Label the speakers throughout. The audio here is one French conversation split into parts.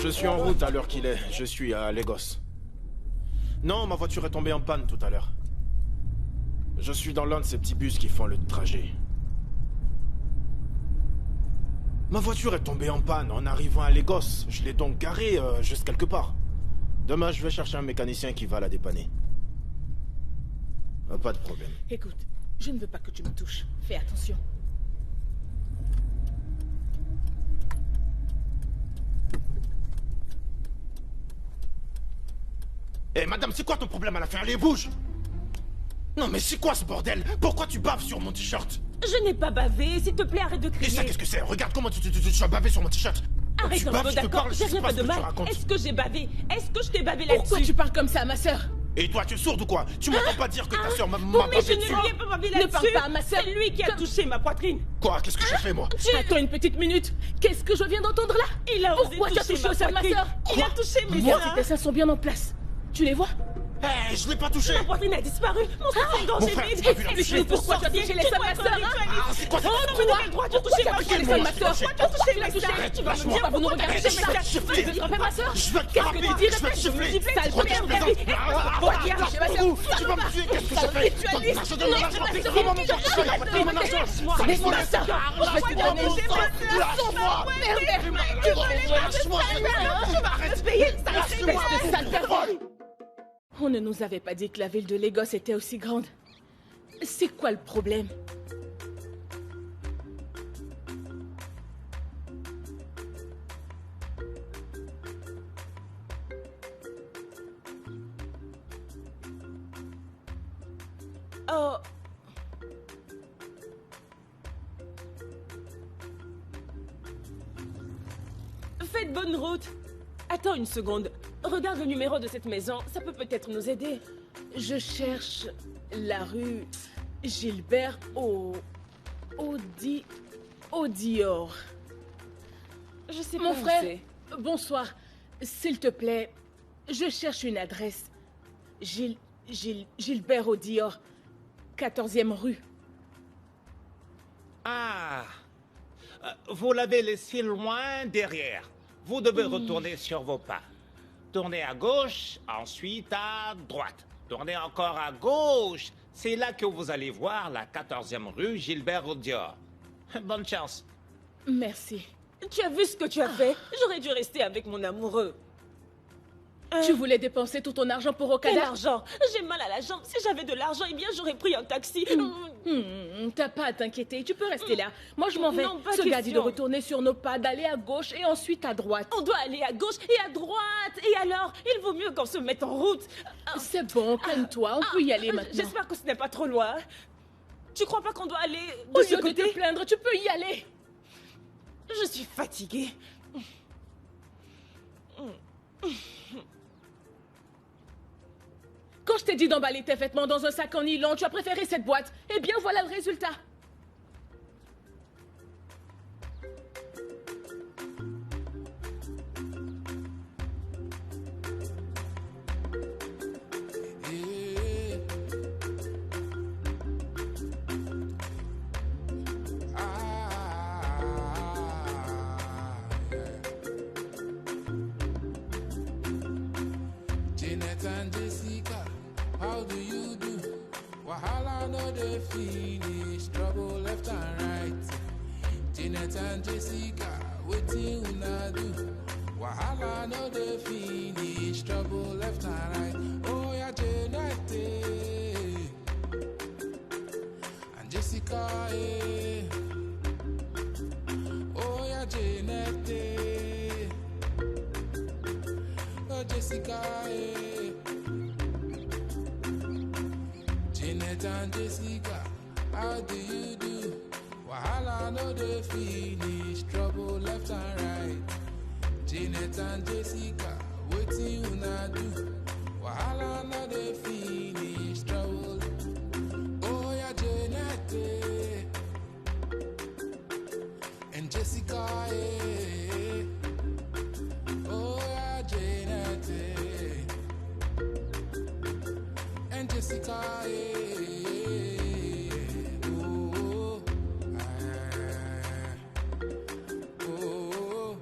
Speaker 1: Je suis en route à l'heure qu'il est. Je suis à Lagos. Non, ma voiture est tombée en panne tout à l'heure. Je suis dans l'un de ces petits bus qui font le trajet. Ma voiture est tombée en panne en arrivant à Lagos. Je l'ai donc garée juste quelque part. Demain, je vais chercher un mécanicien qui va la dépanner. Pas de problème.
Speaker 2: Écoute, je ne veux pas que tu me touches. Fais attention.
Speaker 1: Eh, madame, c'est quoi ton problème à la fin? Allez, bouge! Non, mais c'est quoi ce bordel? Pourquoi tu baves sur mon t-shirt?
Speaker 2: Je n'ai pas bavé, s'il te plaît, arrête de crier.
Speaker 1: Et ça, qu'est-ce que c'est? Regarde comment tu as bavé sur mon t-shirt.
Speaker 2: Arrête, Rambo, d'accord, j'ai rien fait de mal. Est-ce que j'ai bavé? Est-ce que je t'ai bavé là-dessus?
Speaker 3: Pourquoi tu parles comme ça à ma sœur?
Speaker 1: Et toi, tu es sourde ou quoi? Tu m'entends pas dire que ta sœur m'a
Speaker 2: Non, mais je
Speaker 1: bavé
Speaker 2: ne
Speaker 1: dessus?
Speaker 2: lui ai pas bavé là-dessus.
Speaker 3: Ne parle pas à ma sœur.
Speaker 2: C'est lui qui a touché ma poitrine.
Speaker 1: Quoi? Qu'est-ce que j'ai fait, moi?
Speaker 3: Attends une petite minute. Qu'est-ce que je viens d'entendre là?
Speaker 2: Il a osé
Speaker 3: Pourquoi tu as
Speaker 2: toucher
Speaker 3: touché au sein de ma
Speaker 2: poitrine.
Speaker 3: sœur?
Speaker 2: Il a touché mes
Speaker 3: Moi,
Speaker 2: seins.
Speaker 3: tes seins sont bien en place. Tu les vois?
Speaker 1: Eh, je l'ai pas touché!
Speaker 2: Ma poitrine a disparu. Mon sang s'est engorgé
Speaker 1: Mon frère,
Speaker 2: vide.
Speaker 1: tu m'as vu la toucher.
Speaker 2: Explique
Speaker 3: Pourquoi tu as touché les seins de ma sœur,
Speaker 1: Ah, c'est quoi ça?
Speaker 2: Oh, non, mais de quel droit tu as touché ma
Speaker 3: Pourquoi tu as touché les seins de ma sœur?
Speaker 2: Pourquoi tu as touché mes seins? Tu vas me dire
Speaker 3: Vous nous
Speaker 2: pourquoi tu as
Speaker 3: regardez
Speaker 2: touché
Speaker 3: comme
Speaker 2: mes
Speaker 3: ça.
Speaker 2: seins.
Speaker 3: Tu veux frapper ma sœur?
Speaker 1: Je vais te
Speaker 3: Qu'est-ce
Speaker 1: frapper!
Speaker 3: que tu dis?
Speaker 1: Je vais te siffler!
Speaker 3: Sale
Speaker 1: Regarde,
Speaker 3: père,
Speaker 1: plaisante.
Speaker 3: Regarde, chez ma sœur.
Speaker 1: Tu vas me tuer! Qu'est-ce que j'ai fait? Donne mon argent, donne mon argent! Donne mon argent! Donne mon argent!
Speaker 3: Laisse-moi ça. Je vais te donner une
Speaker 1: Lâche-moi! Lâche-moi!
Speaker 2: Arrête de payer.
Speaker 3: espèce de sale pervers. On ne nous avait pas dit que la ville de Lagos était aussi grande. C'est quoi le problème?
Speaker 2: Oh. Faites bonne route. Attends une seconde. Regarde le numéro de cette maison. Ça peut peut-être nous aider.
Speaker 3: Je cherche la rue Gilbert Dior.
Speaker 2: Je sais
Speaker 3: Mon
Speaker 2: pas où
Speaker 3: frère,
Speaker 2: c'est.
Speaker 3: bonsoir. S'il te plaît, je cherche une adresse. Gilbert Dior, 14e rue.
Speaker 4: Ah, vous l'avez laissé loin derrière. Vous devez retourner sur vos pas. Tournez à gauche, ensuite à droite. Tournez encore à gauche. C'est là que vous allez voir la 14e rue Gilbert Dior. Bonne chance.
Speaker 3: Merci.
Speaker 2: Tu as vu ce que tu as fait? J'aurais dû rester avec mon amoureux.
Speaker 3: Tu voulais dépenser tout ton argent pour
Speaker 2: Quel
Speaker 3: Okada?
Speaker 2: argent? J'ai mal à la jambe. Si j'avais de l'argent, eh bien j'aurais pris un taxi.
Speaker 3: T'as pas à t'inquiéter, tu peux rester là. Moi je m'en vais.
Speaker 2: Non, pas
Speaker 3: Ce gars dit de
Speaker 2: question.
Speaker 3: retourner sur nos pas, d'aller à gauche et ensuite à droite.
Speaker 2: On doit aller à gauche et à droite. Et alors, il vaut mieux qu'on se mette en route.
Speaker 3: C'est bon, calme-toi, on peut y aller maintenant.
Speaker 2: J'espère que ce n'est pas trop loin. Tu crois pas qu'on doit aller
Speaker 3: Au
Speaker 2: de ce
Speaker 3: lieu de
Speaker 2: côté?
Speaker 3: te plaindre, tu peux y aller.
Speaker 2: Je suis fatiguée.
Speaker 3: Quand je t'ai dit d'emballer tes vêtements dans un sac en nylon, tu as préféré cette boîte. Eh bien voilà le résultat.
Speaker 5: Janet and Jessica, how do you do? Wahala no dey finish, trouble left and right. Janet and Jessica, wetin una do? Wahala no dey finish, trouble left and right. Oh yeah, Janet and Jessica, oh yeah, Janet. Oh Jessica, Janet and Jessica, how do you do? Wahala no dey finish, trouble left and right. Janet and Jessica, wetin una do? Wahala no dey finish, trouble. Oh yeah, Janet and Jessica, oh yeah, Janet and Jessica, oh, oh,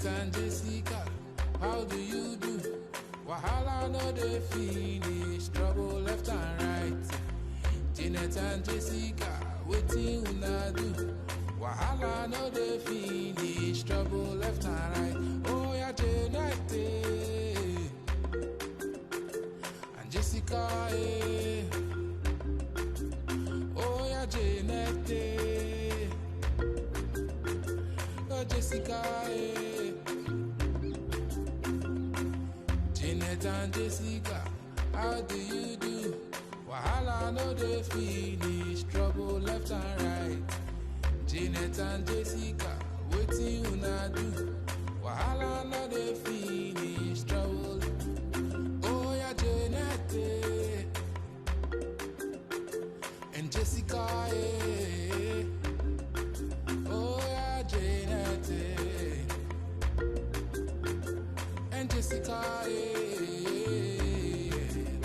Speaker 5: Janet and Jessica, how do you do? Wahala no dey finish, trouble left and right. Janet and Jessica, wetin una do? Wahala no dey finish, trouble left and right. Oh yeah, Janet and Jessica, eh. Oh yeah, Janet, oh Jessica, eh. Janet and Jessica, how do you do? Wahala no dey finish, trouble left and right. Janet and Jessica, wetin una do? Wahala no dey finish, trouble. Oh yeah, Janet and Jessica, eh. Oh yeah, Janet and Jessica, eh.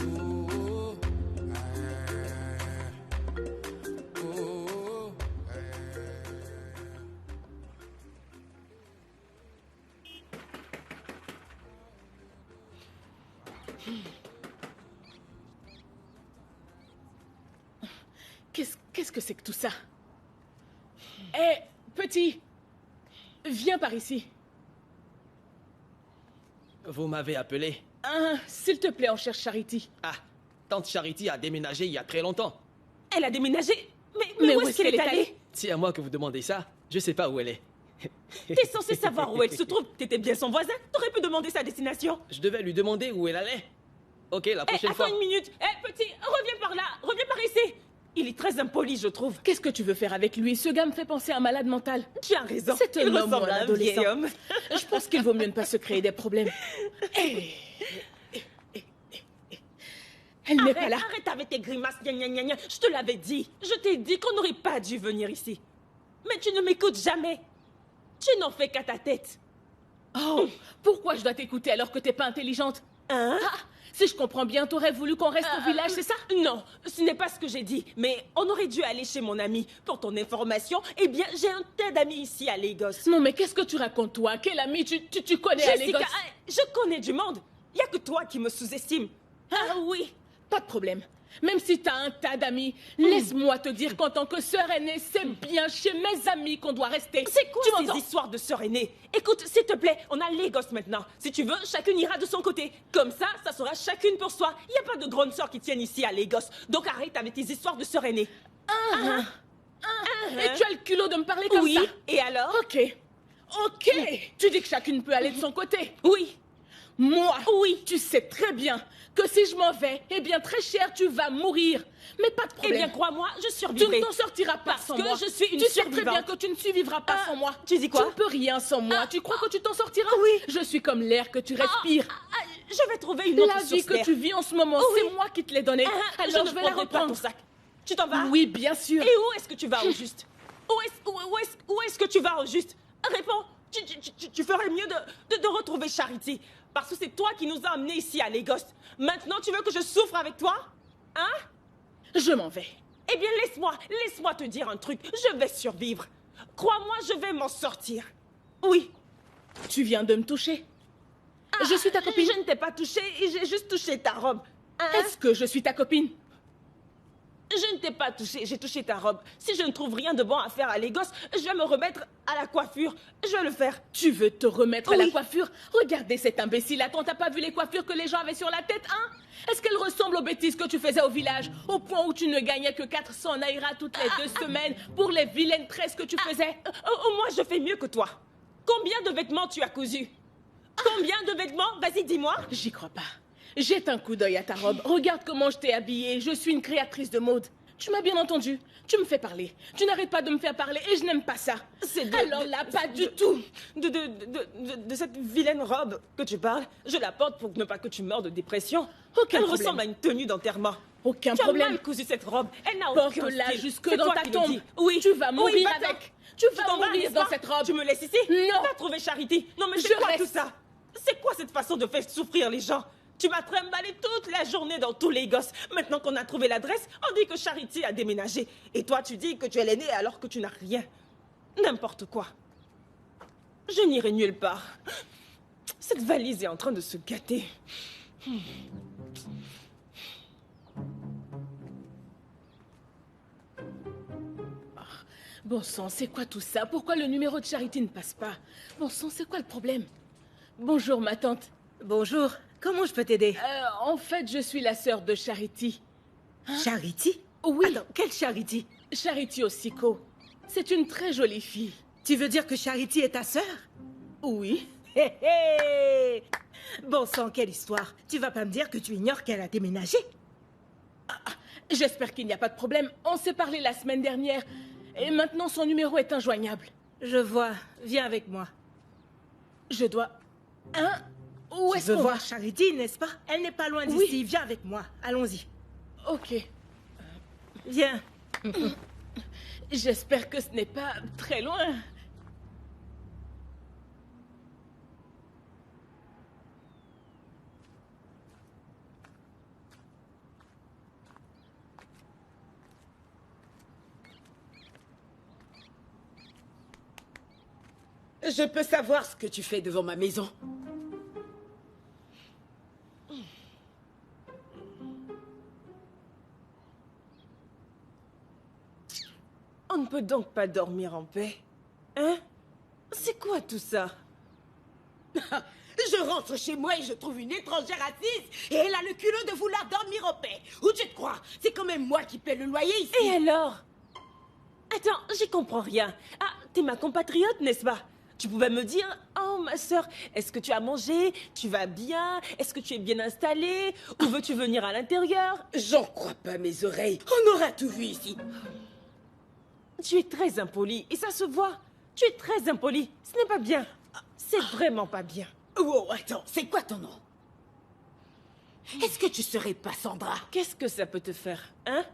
Speaker 5: Oh, oh,
Speaker 3: Qu'est-ce que c'est que tout ça? Hé, petit, viens par ici.
Speaker 6: Vous m'avez appelé.
Speaker 3: Ah, s'il te plaît, on cherche Charity.
Speaker 6: Ah, tante Charity a déménagé il y a très longtemps.
Speaker 2: Elle a déménagé? Mais où est-ce qu'elle est allée?
Speaker 6: C'est à moi que vous demandez ça. Je sais pas où elle est.
Speaker 2: T'es censé savoir où elle se trouve. T'étais bien son voisin. T'aurais pu demander sa destination.
Speaker 6: Je devais lui demander où elle allait. Ok, la prochaine fois.
Speaker 2: Attends une minute. Petit, reviens par là. Reviens par ici. Il est très impoli, je trouve.
Speaker 3: Qu'est-ce que tu veux faire avec lui? Ce gars me fait penser à un malade mental.
Speaker 2: Tu as raison.
Speaker 3: C'est un
Speaker 2: Il
Speaker 3: homme ou
Speaker 2: ressemble
Speaker 3: un
Speaker 2: à un
Speaker 3: adolescent.
Speaker 2: vieil homme.
Speaker 3: Je pense qu'il vaut mieux ne pas se créer des problèmes. Elle n'est pas là.
Speaker 2: Arrête avec tes grimaces, gna gna gna gna. Je te l'avais dit. Je t'ai dit qu'on n'aurait pas dû venir ici. Mais tu ne m'écoutes jamais. Tu n'en fais qu'à ta tête.
Speaker 3: Oh, pourquoi je dois t'écouter alors que t'es pas intelligente?
Speaker 2: Hein?
Speaker 3: Ah, si je comprends bien, t'aurais voulu qu'on reste au village, c'est ça?
Speaker 2: Non, ce n'est pas ce que j'ai dit. Mais on aurait dû aller chez mon ami. Pour ton information, eh bien, j'ai un tas d'amis ici à Lagos.
Speaker 3: Non, mais qu'est-ce que tu racontes, toi? Quel ami tu connais à
Speaker 2: Jessica,
Speaker 3: Lagos?
Speaker 2: je connais du monde. Il n'y a que toi qui me sous-estime. Ah oui.
Speaker 3: Pas de problème. Même si t'as un tas d'amis, laisse-moi te dire qu'en tant que sœur aînée, c'est bien chez mes amis qu'on doit rester.
Speaker 2: C'est quoi
Speaker 3: Tu
Speaker 2: ces
Speaker 3: m'entends?
Speaker 2: histoires de sœur aînée? Écoute, s'il te plaît, on a Lagos maintenant. Si tu veux, chacune ira de son côté. Comme ça sera chacune pour soi. Il n'y a pas de grandes sœurs qui tiennent ici à Lagos. Donc arrête avec tes histoires de sœur aînée.
Speaker 3: Et tu as le culot de me parler comme
Speaker 2: Oui,
Speaker 3: ça?
Speaker 2: et alors?
Speaker 3: Ok. Tu dis que chacune peut aller de son côté.
Speaker 2: Oui.
Speaker 3: Moi,
Speaker 2: Oui.
Speaker 3: tu sais très bien que si je m'en vais, eh bien très cher, tu vas mourir. Mais pas de
Speaker 2: Eh
Speaker 3: problème.
Speaker 2: bien, crois-moi, je
Speaker 3: Tu
Speaker 2: survivrai.
Speaker 3: ne t'en sortiras pas
Speaker 2: Parce
Speaker 3: sans
Speaker 2: que
Speaker 3: moi.
Speaker 2: je suis une
Speaker 3: Tu sais très
Speaker 2: survivante.
Speaker 3: bien que tu ne survivras pas sans moi.
Speaker 2: tu dis quoi?
Speaker 3: Tu ne peux rien sans moi. Tu crois que tu t'en sortiras?
Speaker 2: Oui.
Speaker 3: Je suis comme l'air que tu respires.
Speaker 2: Je vais trouver une autre
Speaker 3: La vie
Speaker 2: source
Speaker 3: que
Speaker 2: d'air.
Speaker 3: tu vis en ce moment,
Speaker 2: Oui.
Speaker 3: c'est moi qui te l'ai donnée. Alors
Speaker 2: je
Speaker 3: je
Speaker 2: ne
Speaker 3: vais la
Speaker 2: prendrai pas ton
Speaker 3: reprendre.
Speaker 2: sac. Tu t'en vas?
Speaker 3: Oui, bien sûr.
Speaker 2: Et où est-ce que tu vas au juste? Où est-ce que tu vas au juste? Réponds. Tu ferais mieux de retrouver Charity. Parce que c'est toi qui nous as amenés ici à Lagos. Maintenant, tu veux que je souffre avec toi? Hein?
Speaker 3: Je m'en vais.
Speaker 2: Eh bien, laisse-moi te dire un truc. Je vais survivre. Crois-moi, je vais m'en sortir. Oui.
Speaker 3: Tu viens de me toucher. Je suis ta copine.
Speaker 2: Je ne t'ai pas touché, j'ai juste touché ta robe. Hein?
Speaker 3: Est-ce que je suis ta copine?
Speaker 2: Je ne t'ai pas touché, j'ai touché ta robe. Si je ne trouve rien de bon à faire à Lagos, je vais me remettre à la coiffure. Je vais le faire.
Speaker 3: Tu veux te remettre à la
Speaker 2: Oui.
Speaker 3: coiffure? Regardez cet imbécile. Attends, t'as pas vu les coiffures que les gens avaient sur la tête, hein? Est-ce qu'elles ressemblent aux bêtises que tu faisais au village? Au point où tu ne gagnais que 400 naira toutes les 2 semaines pour les vilaines tresses que tu faisais?
Speaker 2: Moi, je fais mieux que toi. Combien de vêtements tu as cousu? Combien de vêtements? Vas-y, dis-moi.
Speaker 3: J'y crois pas. Jette un coup d'œil à ta robe. Regarde comment je t'ai habillée. Je suis une créatrice de mode. Tu m'as bien entendu. Tu me fais parler. Tu n'arrêtes pas de me faire parler et je n'aime pas ça. Alors là, pas du tout.
Speaker 2: De cette vilaine robe que tu parles, je la porte pour ne pas que tu meurs de dépression.
Speaker 3: Aucun
Speaker 2: Elle
Speaker 3: problème.
Speaker 2: ressemble à une tenue d'enterrement.
Speaker 3: Aucun
Speaker 2: Tu as
Speaker 3: problème.
Speaker 2: mal cousu cette robe. Elle n'a aucun
Speaker 3: Porte-la
Speaker 2: style.
Speaker 3: jusque
Speaker 2: C'est
Speaker 3: dans
Speaker 2: toi
Speaker 3: ta
Speaker 2: qui le
Speaker 3: tombe.
Speaker 2: dis. Oui.
Speaker 3: Tu vas mourir
Speaker 2: va-t'en.
Speaker 3: avec. Tu vas
Speaker 2: t'en vas,
Speaker 3: mourir
Speaker 2: n'est-ce
Speaker 3: dans
Speaker 2: pas?
Speaker 3: cette robe.
Speaker 2: Tu me laisses ici?
Speaker 3: Non.
Speaker 2: Va trouver Charity. Non, mais
Speaker 3: Je
Speaker 2: c'est quoi
Speaker 3: reste.
Speaker 2: tout ça? C'est quoi cette façon de faire souffrir les gens? Tu m'as trimballé toute la journée dans tous les gosses. Maintenant qu'on a trouvé l'adresse, on dit que Charity a déménagé. Et toi, tu dis que tu es l'aînée alors que tu n'as rien. N'importe quoi. Je n'irai nulle part. Cette valise est en train de se gâter.
Speaker 3: Bon sang, c'est quoi tout ça? Pourquoi le numéro de Charity ne passe pas? Bon sang, c'est quoi le problème? Bonjour, ma tante.
Speaker 7: Bonjour, comment je peux t'aider?
Speaker 3: En fait, je suis la sœur de Charity.
Speaker 7: Charity?
Speaker 3: Oui.
Speaker 7: Attends, quelle Charity?
Speaker 3: Charity Osiko. C'est une très jolie fille.
Speaker 7: Tu veux dire que Charity est ta sœur?
Speaker 3: Oui.
Speaker 7: Hé hé! Bon sang, quelle histoire. Tu vas pas me dire que tu ignores qu'elle a déménagé?
Speaker 3: J'espère qu'il n'y a pas de problème. On s'est parlé la semaine dernière. Et maintenant, son numéro est injoignable.
Speaker 7: Je vois. Viens avec moi.
Speaker 3: Je dois... Hein? Où
Speaker 7: Tu
Speaker 3: est-ce
Speaker 7: veux
Speaker 3: qu'on va?
Speaker 7: voir Charity, n'est-ce pas? Elle n'est pas loin
Speaker 3: Oui.
Speaker 7: d'ici. Viens avec moi. Allons-y.
Speaker 3: Ok.
Speaker 7: Viens.
Speaker 3: J'espère que ce n'est pas très loin.
Speaker 8: Je peux savoir ce que tu fais devant ma maison?
Speaker 2: On ne peut donc pas dormir en paix. Hein? C'est quoi tout ça?
Speaker 8: Je rentre chez moi et je trouve une étrangère assise et elle a le culot de vouloir dormir en paix. Où tu te crois? C'est quand même moi qui paie le loyer ici.
Speaker 2: Et alors? Attends, j'y comprends rien. Ah, t'es ma compatriote, n'est-ce pas? Tu pouvais me dire, oh ma sœur, est-ce que tu as mangé? Tu vas bien? Est-ce que tu es bien installée? Ou veux-tu venir à l'intérieur?
Speaker 8: J'en crois pas mes oreilles. On aura tout vu ici.
Speaker 2: Tu es très impoli, et ça se voit. Tu es très impoli. Ce n'est pas bien. C'est vraiment pas bien.
Speaker 8: Oh, attends, c'est quoi ton nom? Est-ce que tu serais pas Sandra?
Speaker 2: Qu'est-ce que ça peut te faire, hein?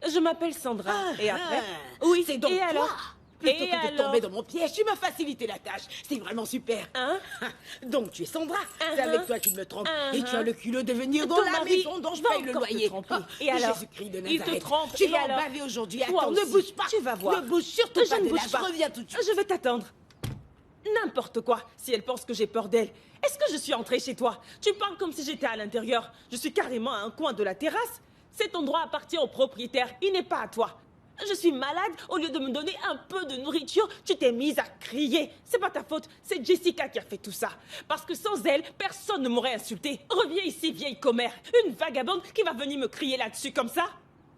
Speaker 2: Je m'appelle Sandra. Et après?
Speaker 8: Oui, c'est donc
Speaker 2: et
Speaker 8: toi.
Speaker 2: alors?
Speaker 8: Plutôt
Speaker 2: Et
Speaker 8: que de
Speaker 2: alors?
Speaker 8: tomber dans mon piège, tu m'as facilité la tâche. C'est vraiment super.
Speaker 2: Hein?
Speaker 8: Donc tu es Sandra. C'est
Speaker 2: Uh-huh.
Speaker 8: avec toi qu'il me trompe. Et tu as
Speaker 2: Uh-huh.
Speaker 8: le culot de venir dans
Speaker 2: Ton
Speaker 8: la
Speaker 2: mari
Speaker 8: maison dont je
Speaker 2: va
Speaker 8: paye le
Speaker 2: encore te
Speaker 8: loyer.
Speaker 2: tromper. Et alors?
Speaker 8: Jésus-Christ de
Speaker 2: Il te
Speaker 8: Nazareth.
Speaker 2: trompe.
Speaker 8: Tu
Speaker 2: Et
Speaker 8: vas en
Speaker 2: alors?
Speaker 8: baver aujourd'hui.
Speaker 2: Toi
Speaker 8: Attends, ne
Speaker 2: aussi.
Speaker 8: bouge pas.
Speaker 2: Tu vas voir.
Speaker 8: Ne bouge surtout
Speaker 2: Je
Speaker 8: pas
Speaker 2: ne
Speaker 8: de là.
Speaker 2: bouge pas.
Speaker 8: Je reviens tout de suite.
Speaker 2: Je vais t'attendre. N'importe quoi, si elle pense que j'ai peur d'elle. Est-ce que je suis entrée chez toi? Tu parles comme si j'étais à l'intérieur. Je suis carrément à un coin de la terrasse. Cet endroit appartient au propriétaire, il n'est pas à toi. Je suis malade, au lieu de me donner un peu de nourriture, tu t'es mise à crier. C'est pas ta faute, c'est Jessica qui a fait tout ça. Parce que sans elle, personne ne m'aurait insulté. Reviens ici, vieille commère. Une vagabonde qui va venir me crier là-dessus comme ça.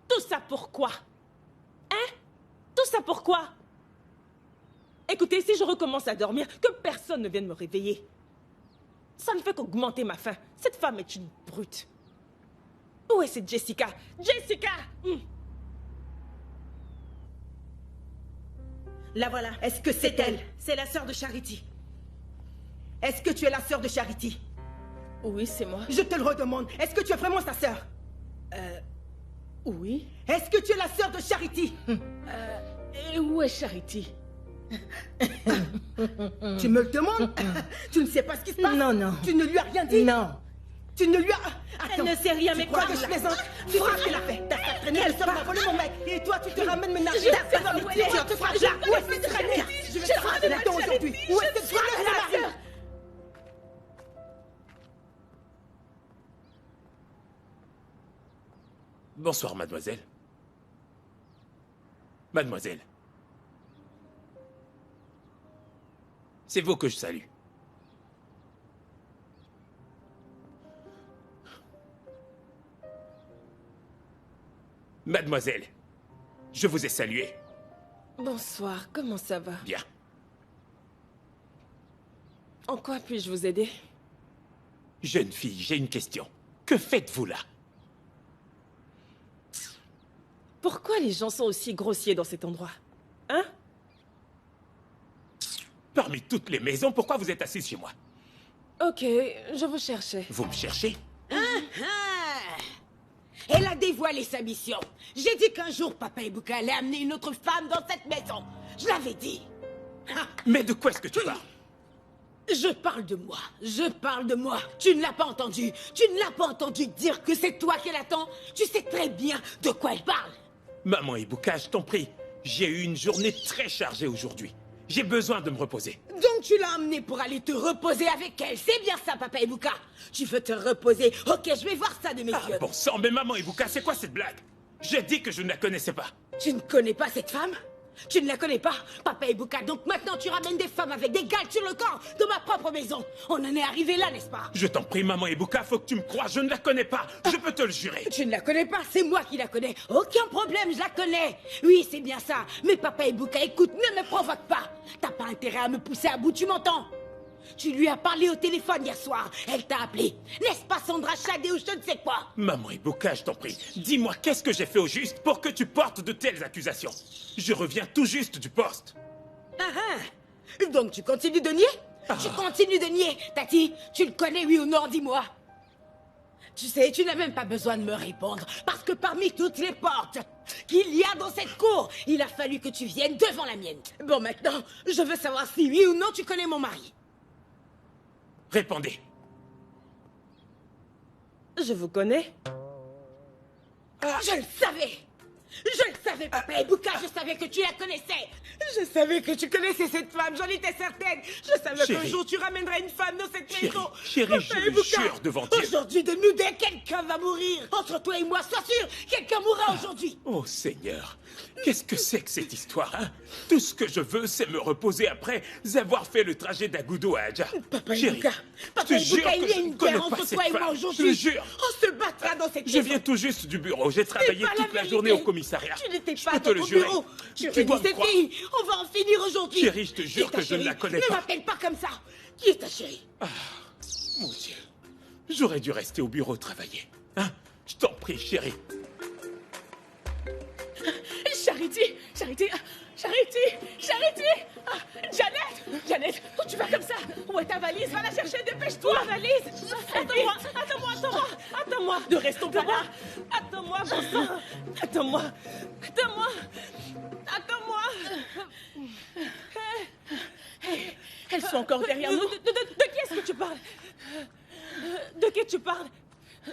Speaker 2: Tout ça pourquoi? Hein? Tout ça pourquoi? Écoutez, si je recommence à dormir, que personne ne vienne me réveiller. Ça ne fait qu'augmenter ma faim. Cette femme est une brute. Où est cette Jessica? Jessica!
Speaker 7: La voilà. Est-ce que c'est elle? C'est la sœur de Charity. Est-ce que tu es la sœur de Charity?
Speaker 3: Oui, c'est moi.
Speaker 7: Je te le redemande. Est-ce que tu es vraiment sa sœur?
Speaker 3: Oui.
Speaker 7: Est-ce que tu es la sœur de Charity?
Speaker 3: Et où est Charity?
Speaker 7: Tu me le demandes? Tu ne sais pas ce qui se passe?
Speaker 9: Non, non.
Speaker 7: Tu ne lui as rien dit?
Speaker 9: Non.
Speaker 7: Tu ne lui as...
Speaker 9: Elle ne sait rien,
Speaker 7: tu
Speaker 9: mais
Speaker 7: crois
Speaker 9: quoi
Speaker 7: que je plaisante? Tu crois qu'elle a fait? Ta sacrée mère, elle m'a volé mon mec. Et toi, tu te ramènes me nager.
Speaker 3: Je sais pas où elle est.
Speaker 7: Tu te frappes là. Où est cette traînée? Je vais te ramener là-dedans aujourd'hui. Où est cette traînée?
Speaker 10: Bonsoir, mademoiselle. Mademoiselle. C'est vous que je salue. Mademoiselle, je vous ai salué.
Speaker 2: Bonsoir, comment ça va?
Speaker 10: Bien.
Speaker 2: En quoi puis-je vous aider?
Speaker 10: Jeune fille, j'ai une question. Que faites-vous là?
Speaker 2: Pourquoi les gens sont aussi grossiers dans cet endroit? Hein?
Speaker 10: Parmi toutes les maisons, pourquoi vous êtes assise chez moi?
Speaker 2: Ok, je vous cherchais.
Speaker 10: Vous me cherchez?
Speaker 8: Elle a dévoilé sa mission. J'ai dit qu'un jour, Papa Ibuka allait amener une autre femme dans cette maison. Je l'avais dit.
Speaker 10: Mais de quoi est-ce que tu parles?
Speaker 8: Je parle de moi. Je parle de moi. Tu ne l'as pas entendu. Tu ne l'as pas entendu dire que c'est toi qu'elle attend. Tu sais très bien de quoi elle parle.
Speaker 10: Maman Ibuka, je t'en prie. J'ai eu une journée très chargée aujourd'hui. J'ai besoin de me reposer.
Speaker 8: Donc tu l'as emmené pour aller te reposer avec elle. C'est bien ça, Papa Ibuka. Tu veux te reposer. Ok, je vais voir ça de mes yeux.
Speaker 10: Bon sang, mais maman Ibuka, c'est quoi cette blague? J'ai dit que je ne la connaissais pas.
Speaker 8: Tu ne connais pas cette femme? Tu ne la connais pas, Papa Ibuka. Donc maintenant tu ramènes des femmes avec des gales sur le corps dans ma propre maison. On en est arrivé là, n'est-ce pas?
Speaker 10: Je t'en prie, maman Ibuka, faut que tu me crois, je ne la connais pas. Je peux te le jurer.
Speaker 8: Tu ne la connais pas, c'est moi qui la connais. Aucun problème, je la connais. Oui, c'est bien ça. Mais Papa Ibuka, écoute, ne me provoque pas. T'as pas intérêt à me pousser à bout, tu m'entends? Tu lui as parlé au téléphone hier soir. Elle t'a appelé. N'est-ce pas Sandra Chadé ou je ne sais quoi?
Speaker 10: Maman Ibuka, je t'en prie, dis-moi qu'est-ce que j'ai fait au juste pour que tu portes de telles accusations? Je reviens tout juste du poste.
Speaker 8: Donc tu continues de nier? Tu continues de nier? Tati, tu le connais, oui ou non, dis-moi. Tu sais, tu n'as même pas besoin de me répondre, parce que parmi toutes les portes qu'il y a dans cette cour, il a fallu que tu viennes devant la mienne. Bon, maintenant, je veux savoir si oui ou non tu connais mon mari.
Speaker 10: Répondez.
Speaker 2: Je vous connais.
Speaker 8: Je le savais. Je le savais, Papa Ibuka, je savais que tu la connaissais. Je savais que tu connaissais cette femme, j'en étais certaine. Je savais qu'un jour tu ramènerais une femme dans cette maison.
Speaker 10: Chérie, je le jure devant Dieu.
Speaker 8: Aujourd'hui, de nous deux, quelqu'un va mourir. Entre toi et moi, sois sûr, quelqu'un mourra aujourd'hui.
Speaker 10: Oh Seigneur, qu'est-ce que c'est que cette histoire, hein? Tout ce que je veux, c'est me reposer après avoir fait le trajet d'Agudo à Adja.
Speaker 8: Papa
Speaker 10: Chérie,
Speaker 8: Ibuka, Papa Ibuka, il y a une guerre entre toi et moi aujourd'hui.
Speaker 10: Je le jure.
Speaker 8: On se battra dans cette maison.
Speaker 10: Je viens tout juste du bureau, j'ai travaillé toute la journée au commissariat.
Speaker 8: Tu n'étais
Speaker 10: Je
Speaker 8: pas
Speaker 10: peux te
Speaker 8: dans
Speaker 10: le
Speaker 8: ton
Speaker 10: jurer.
Speaker 8: bureau.
Speaker 10: Tu
Speaker 8: Tu
Speaker 10: dois
Speaker 8: dis
Speaker 10: me
Speaker 8: cette
Speaker 10: croire.
Speaker 8: fille, on va en finir aujourd'hui.
Speaker 10: Chérie, je te jure que je ne la connais
Speaker 8: Ne
Speaker 10: pas.
Speaker 8: m'appelle pas comme ça. Qui est ta chérie?
Speaker 10: Mon Dieu, j'aurais dû rester au bureau travailler. Hein? Je t'en prie, chérie.
Speaker 3: Charity, Charity, Janet, où tu vas comme ça? Où est ta valise? Va la chercher, dépêche-toi.
Speaker 2: Ma valise. Attends-moi.
Speaker 3: Ne restons pas là.
Speaker 2: Attends-moi, bon sang. Attends-moi.
Speaker 3: Elles sont encore derrière nous.
Speaker 2: De qui est-ce que tu parles? De qui tu parles?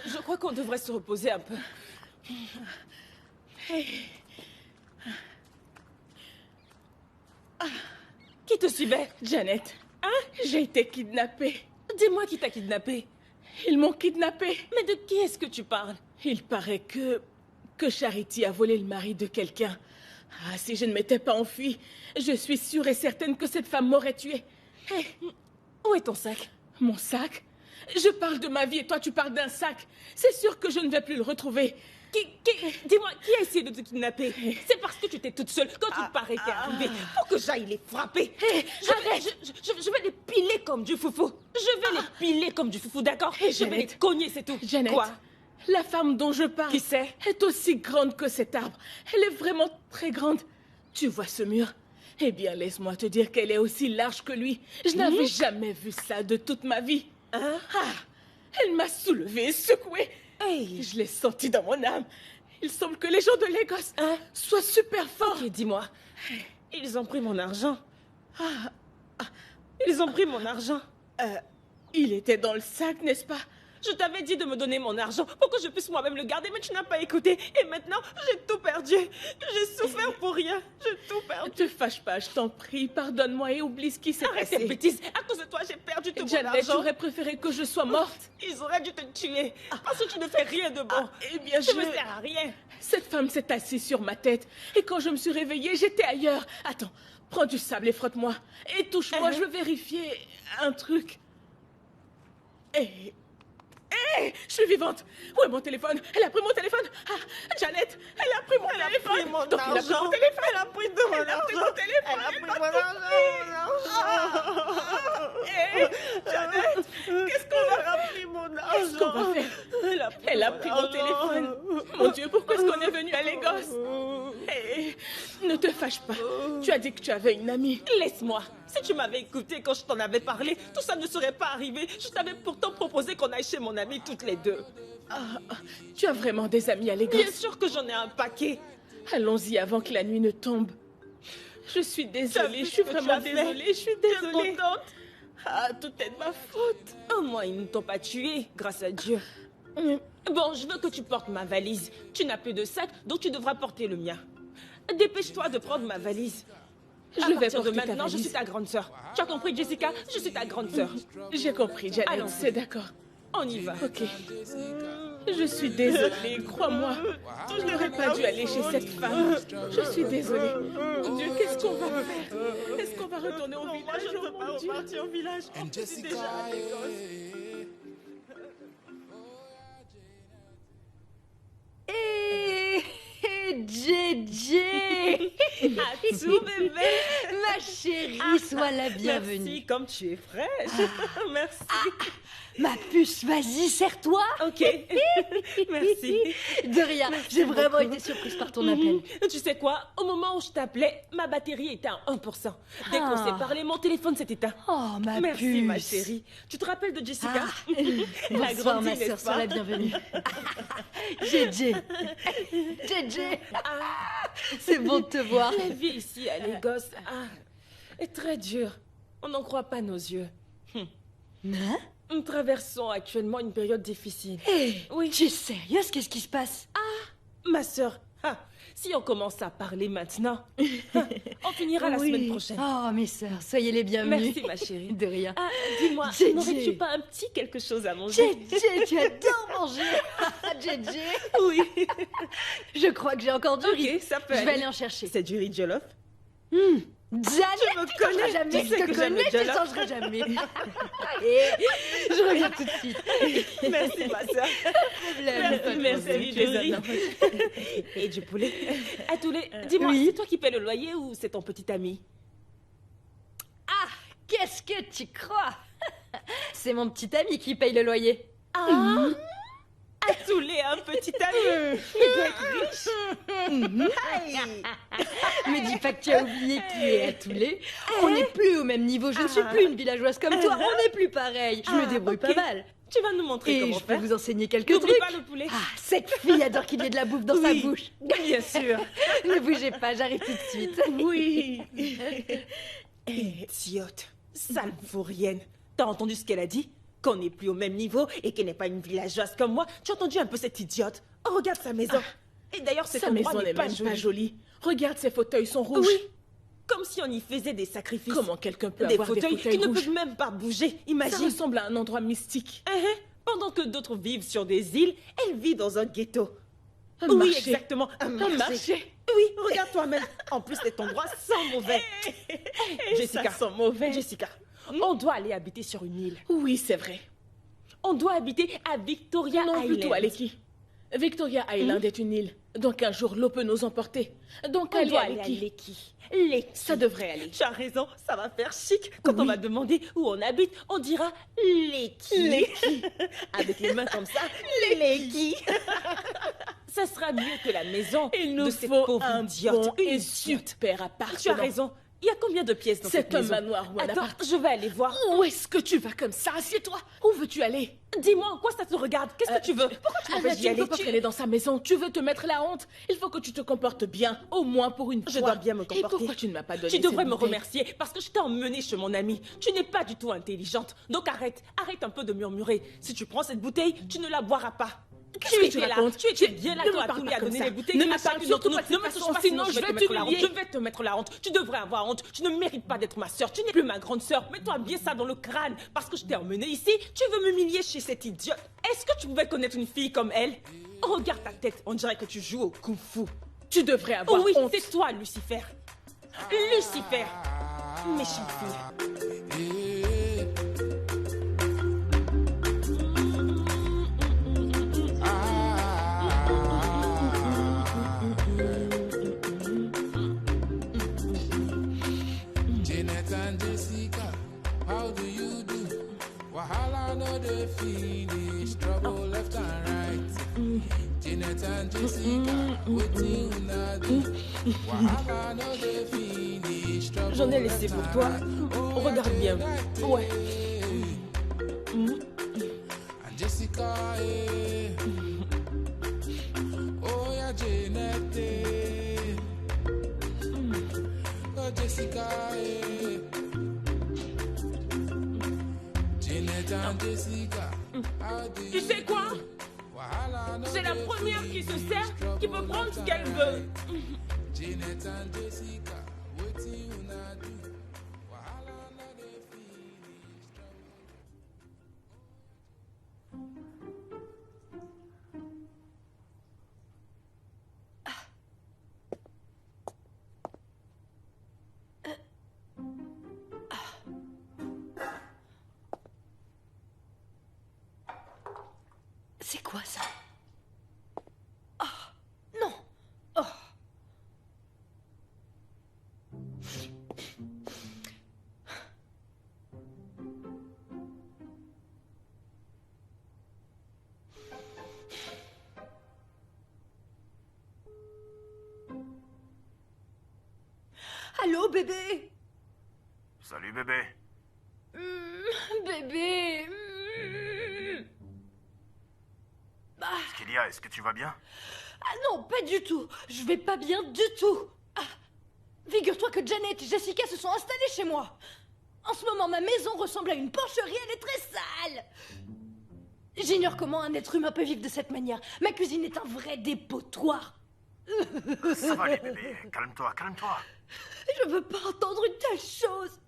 Speaker 2: Je crois qu'on devrait se reposer un peu. Qui te suivait?
Speaker 3: Janet, j'ai été kidnappée.
Speaker 2: Dis-moi qui t'a kidnappé.
Speaker 3: Ils m'ont kidnappée.
Speaker 2: Mais de qui est-ce que tu parles?
Speaker 3: Il paraît que Charity a volé le mari de quelqu'un. Ah, si je ne m'étais pas enfuie, je suis sûre et certaine que cette femme m'aurait tuée.
Speaker 2: Où est ton sac?
Speaker 3: Mon sac? Je parle de ma vie et toi tu parles d'un sac. C'est sûr que je ne vais plus le retrouver.
Speaker 2: Dis-moi, qui a essayé de te kidnapper? C'est parce que tu étais toute seule. Quand il paraît t'es arrivé, faut que j'aille les frapper. Je vais les piler comme du foufou. D'accord? Je vais les cogner, c'est tout.
Speaker 3: Janet,
Speaker 2: Quoi?
Speaker 3: la femme dont je parle
Speaker 2: Qui c'est?
Speaker 3: est aussi grande que cet arbre. Elle est vraiment très grande. Tu vois ce mur? Eh bien, laisse-moi te dire qu'elle est aussi large que lui. Je n'avais jamais vu ça de toute ma vie. Elle m'a soulevée, secouée.
Speaker 2: Hey.
Speaker 3: Je l'ai senti dans mon âme. Il semble que les gens de Lagos soient super forts.
Speaker 2: Ok, dis-moi. Ils ont pris mon argent.
Speaker 3: Il était dans le sac, n'est-ce pas?
Speaker 2: Je t'avais dit de me donner mon argent pour que je puisse moi-même le garder, mais tu n'as pas écouté. Et maintenant, j'ai tout perdu. J'ai souffert pour rien. J'ai tout perdu.
Speaker 3: Ne te fâche pas, je t'en prie. Pardonne-moi et oublie ce qui s'est
Speaker 2: Arrête
Speaker 3: passé.
Speaker 2: tes bêtises. À cause de toi, j'ai perdu tout mon
Speaker 3: Janet,
Speaker 2: argent.
Speaker 3: j'aurais préféré que je sois morte.
Speaker 2: Ils auraient dû te tuer. Parce que tu ne fais rien de bon.
Speaker 3: Eh bien,
Speaker 2: Tu ne sers à rien.
Speaker 3: Cette femme s'est assise sur ma tête. Et quand je me suis réveillée, j'étais ailleurs. Attends, prends du sable et frotte-moi. Et touche-moi, je veux vérifier un truc. Je suis vivante. Où est mon téléphone? Elle a pris mon téléphone. Janet, elle a pris mon téléphone. Donc, elle a pris mon téléphone.
Speaker 2: Elle a pris de mon argent.
Speaker 3: Elle a pris mon Janet, qu'est-ce qu'on va faire? Elle a pris mon téléphone. Mon Dieu, pourquoi est-ce qu'on est venu à Lagos? Ne te fâche pas. Tu as dit que tu avais une amie.
Speaker 2: Laisse-moi. Si tu m'avais écouté quand je t'en avais parlé, tout ça ne serait pas arrivé. Je t'avais pourtant proposé qu'on aille chez mon amie toutes les deux.
Speaker 3: Tu as vraiment des amis à Lagos?
Speaker 2: Bien sûr que j'en ai un paquet.
Speaker 3: Allons-y avant que la nuit ne tombe. Je suis désolée, je suis vraiment désolée, je suis désolée.
Speaker 2: Tu es contente?
Speaker 3: Tout est de ma faute.
Speaker 2: Au moins, ils ne t'ont pas tué, grâce à Dieu. Bon, je veux que tu portes ma valise. Tu n'as plus de sac, donc tu devras porter le mien. Dépêche-toi de prendre ma valise. À
Speaker 3: Je vais
Speaker 2: partir de
Speaker 3: porter ta
Speaker 2: maintenant, je
Speaker 3: valise.
Speaker 2: suis ta grande sœur. Tu as compris, Jessica? Je suis ta grande sœur.
Speaker 3: J'ai compris, Janet.
Speaker 2: Allons.
Speaker 3: C'est d'accord.
Speaker 2: On y va.
Speaker 3: Ok. Je suis désolée, crois-moi. Je n'aurais pas dû aller chez cette femme. Je suis désolée. Mon Dieu, qu'est-ce qu'on va faire? Est-ce qu'on va retourner au village?
Speaker 2: Je ne peux pas repartir au village.
Speaker 5: And
Speaker 2: Je suis déjà
Speaker 5: Jessica,
Speaker 2: à Lagos.
Speaker 9: JJ
Speaker 2: À tout, bébé.
Speaker 9: Ma chérie, sois la bienvenue.
Speaker 2: Merci, comme tu es fraîche. Merci.
Speaker 9: Ma puce, vas-y, serre-toi.
Speaker 2: Ok. Merci.
Speaker 9: De rien, j'ai vraiment été surprise par ton appel.
Speaker 2: Tu sais quoi? Au moment où je t'appelais, ma batterie était à 1%. Dès qu'on s'est parlé, mon téléphone s'est éteint.
Speaker 9: Oh, ma
Speaker 2: Merci,
Speaker 9: puce.
Speaker 2: ma chérie. Tu te rappelles de Jessica?
Speaker 9: Bonsoir,
Speaker 2: grandi,
Speaker 9: ma
Speaker 2: n'est-ce
Speaker 9: sœur,
Speaker 2: pas?
Speaker 9: sois la bienvenue. JJ. JJ. C'est bon de te voir.
Speaker 2: La vie ici à Lagos est très dure. On n'en croit pas nos yeux.
Speaker 9: Hein?
Speaker 2: Nous traversons actuellement une période difficile. Oui.
Speaker 9: Tu es sérieuse? Qu'est-ce qui se passe?
Speaker 2: Ma sœur, si on commence à parler maintenant, on finira la
Speaker 9: Oui.
Speaker 2: semaine prochaine.
Speaker 9: Oh, mes sœurs, soyez les bienvenues.
Speaker 2: Merci, ma chérie.
Speaker 9: De rien.
Speaker 2: Dis-moi,
Speaker 9: JJ.
Speaker 2: n'aurais-tu pas un petit quelque chose à manger?
Speaker 9: JJ, tu adores manger. JJ.
Speaker 2: Oui.
Speaker 9: Je crois que j'ai encore du riz.
Speaker 2: Ok, ça peut
Speaker 9: Je vais
Speaker 2: aller.
Speaker 9: aller en chercher.
Speaker 2: C'est du riz jollof?
Speaker 9: Janet,
Speaker 2: Tu me
Speaker 9: tu changeras
Speaker 2: connais,
Speaker 9: jamais,
Speaker 2: tu
Speaker 9: je
Speaker 2: sais
Speaker 9: te
Speaker 2: que j'aime
Speaker 9: connais,
Speaker 2: le
Speaker 9: tu ne
Speaker 2: jollof.
Speaker 9: changeras jamais. Et je reviens tout de suite.
Speaker 2: Merci, ma sœur. Merci du riz. Et du poulet. À tous les... Dis-moi,
Speaker 9: Oui.
Speaker 2: c'est toi qui paies le loyer ou c'est ton petit ami?
Speaker 9: Ah, qu'est-ce que tu crois? C'est mon petit ami qui paye le loyer.
Speaker 2: Ah, à tous les un petit ami. Il doit être riche. Aïe.
Speaker 9: Me dis pas que tu as oublié qui est à Toulé. On n'est plus au même niveau. Je ne suis plus une villageoise comme toi. On n'est plus pareil. Je me débrouille pas
Speaker 2: ok.
Speaker 9: mal.
Speaker 2: Tu vas nous montrer
Speaker 9: Et
Speaker 2: comment
Speaker 9: je peux
Speaker 2: faire.
Speaker 9: vous enseigner quelques
Speaker 2: N'oublie
Speaker 9: trucs.
Speaker 2: pas le poulet.
Speaker 9: Ah, cette fille adore qu'il y ait de la bouffe dans sa
Speaker 2: Oui.
Speaker 9: bouche.
Speaker 2: Bien sûr.
Speaker 9: Ne bougez pas, j'arrive tout de suite.
Speaker 2: Oui. Idiote. Sale vaurienne. T'as entendu ce qu'elle a dit? Qu'on n'est plus au même niveau et qu'elle n'est pas une villageoise comme moi. Tu as entendu un peu cette idiote? Oh, regarde sa maison. Et d'ailleurs, cet
Speaker 3: Sa
Speaker 2: endroit
Speaker 3: maison
Speaker 2: n'est
Speaker 3: n'est
Speaker 2: pas
Speaker 3: même
Speaker 2: joli.
Speaker 3: pas jolie. Regarde, ses fauteuils sont rouges.
Speaker 2: Oui. Comme si on y faisait des sacrifices.
Speaker 3: Comment quelqu'un peut
Speaker 2: Des
Speaker 3: avoir
Speaker 2: fauteuils
Speaker 3: des fauteuils
Speaker 2: qui ne
Speaker 3: rouges?
Speaker 2: peuvent même pas bouger.
Speaker 3: Ça
Speaker 2: Imagine.
Speaker 3: ressemble à un endroit mystique.
Speaker 2: Pendant que d'autres vivent sur des îles, elle vit dans un ghetto.
Speaker 3: Un
Speaker 2: Oui,
Speaker 3: marché.
Speaker 2: exactement. Un marché.
Speaker 3: Un marché.
Speaker 2: Oui, regarde toi-même. En plus, cet endroit sent mauvais. Jessica,
Speaker 3: Ça sent mauvais.
Speaker 2: Jessica, on doit aller habiter sur une île.
Speaker 3: Oui, c'est vrai.
Speaker 2: On doit habiter à Victoria
Speaker 3: Non,
Speaker 2: Island.
Speaker 3: plutôt à Leki. Victoria Island est une île. Donc un jour, l'eau peut nous emporter. Donc
Speaker 2: On
Speaker 3: allez
Speaker 2: doit
Speaker 3: à
Speaker 2: aller à
Speaker 3: Leki.
Speaker 2: Leki. Leki.
Speaker 3: Ça devrait aller.
Speaker 2: Tu as raison, ça va faire chic. Quand on va demander où on habite, on dira Leki.
Speaker 3: Leki.
Speaker 2: Avec les mains comme ça, Leki. Ça sera mieux que la maison
Speaker 3: Il nous
Speaker 2: de cette
Speaker 3: faut
Speaker 2: pauvre
Speaker 3: un
Speaker 2: idiote.
Speaker 3: bon
Speaker 2: Une
Speaker 3: et
Speaker 2: idiote.
Speaker 3: super appartement.
Speaker 2: Tu as raison. Il y a combien de pièces dans cette
Speaker 3: C'est un
Speaker 2: maison?
Speaker 3: manoir ou un
Speaker 2: Attends,
Speaker 3: appart.
Speaker 2: je vais aller voir.
Speaker 3: Où est-ce que tu vas comme ça? Assieds-toi. Où veux-tu aller?
Speaker 2: Dis-moi, en quoi ça te regarde? Qu'est-ce que tu veux? Pourquoi tu
Speaker 3: Anna,
Speaker 2: m'empêches
Speaker 3: tu
Speaker 2: d'y
Speaker 3: ne
Speaker 2: aller?
Speaker 3: peux pas traîner dans sa maison. Tu veux te mettre la honte. Il faut que tu te comportes bien, au moins pour une fois.
Speaker 2: Je dois bien me
Speaker 3: Et
Speaker 2: comporter.
Speaker 3: pourquoi tu ne m'as pas donné
Speaker 2: Tu devrais
Speaker 3: ces
Speaker 2: me
Speaker 3: bouteilles?
Speaker 2: remercier parce que je t'ai emmené chez mon ami. Tu n'es pas du tout intelligente. Donc arrête un peu de murmurer. Si tu prends cette bouteille, tu ne la boiras pas.
Speaker 3: Qu'est-ce que tu
Speaker 2: étais là,
Speaker 3: racontes?
Speaker 2: tu étais bien là,
Speaker 3: Ne me
Speaker 2: toi,
Speaker 3: parle
Speaker 2: tous
Speaker 3: pas
Speaker 2: les à
Speaker 3: comme
Speaker 2: donner
Speaker 3: ça.
Speaker 2: les bouteilles.
Speaker 3: Ne me
Speaker 2: à
Speaker 3: parle
Speaker 2: chacune
Speaker 3: surtout
Speaker 2: d'entre
Speaker 3: pas de
Speaker 2: nous. Ne me
Speaker 3: cette
Speaker 2: touche pas,
Speaker 3: façon,
Speaker 2: sinon
Speaker 3: sinon
Speaker 2: je vais te
Speaker 3: je vais
Speaker 2: mettre la honte.
Speaker 3: t'humilier.
Speaker 2: Je vais te mettre la honte. Tu devrais avoir honte. Tu ne mérites pas d'être ma sœur. Tu n'es plus ma grande sœur. Mets-toi bien ça dans le crâne. Parce que je t'ai emmené ici, tu veux m'humilier chez cette idiote. Est-ce que tu pouvais connaître une fille comme elle? Regarde ta tête, on dirait que tu joues au kung-fu.
Speaker 3: Tu devrais avoir
Speaker 2: Oh oui,
Speaker 3: honte.
Speaker 2: c'est toi, Lucifer. Lucifer. Méchante fille.
Speaker 5: Janet and Jessica, how do you do? Wahala no dey finish, trouble left and right. Janet and Jessica, wetin una do? Wahala no dey finish, trouble
Speaker 2: J'en ai laissé pour toi. Regarde bien. Ouais.
Speaker 5: And Jessica, eh. Oh yeah, Janet, eh. Oh Jessica, eh. Janet and Jessica, how do
Speaker 2: Tu
Speaker 5: you
Speaker 2: sais quoi?
Speaker 5: Wahala no
Speaker 2: C'est la
Speaker 5: dey
Speaker 2: première qui se sert qui peut prendre ce qu'elle veut.
Speaker 5: Janet and Jessica, wetin una
Speaker 9: C'est quoi ça? Oh, non. Oh. Allô, bébé?
Speaker 11: Salut bébé.
Speaker 9: Bébé.
Speaker 11: Qu'est-ce qu'il y a? Est-ce que tu vas bien?
Speaker 9: Ah non, pas du tout. Je vais pas bien du tout. Figure-toi que Janet et Jessica se sont installées chez moi. En ce moment, ma maison ressemble à une porcherie, elle est très sale. J'ignore comment un être humain peut vivre de cette manière. Ma cuisine est un vrai dépotoir.
Speaker 11: Ça va aller bébé, calme-toi, calme-toi.
Speaker 9: Je veux pas entendre une telle chose.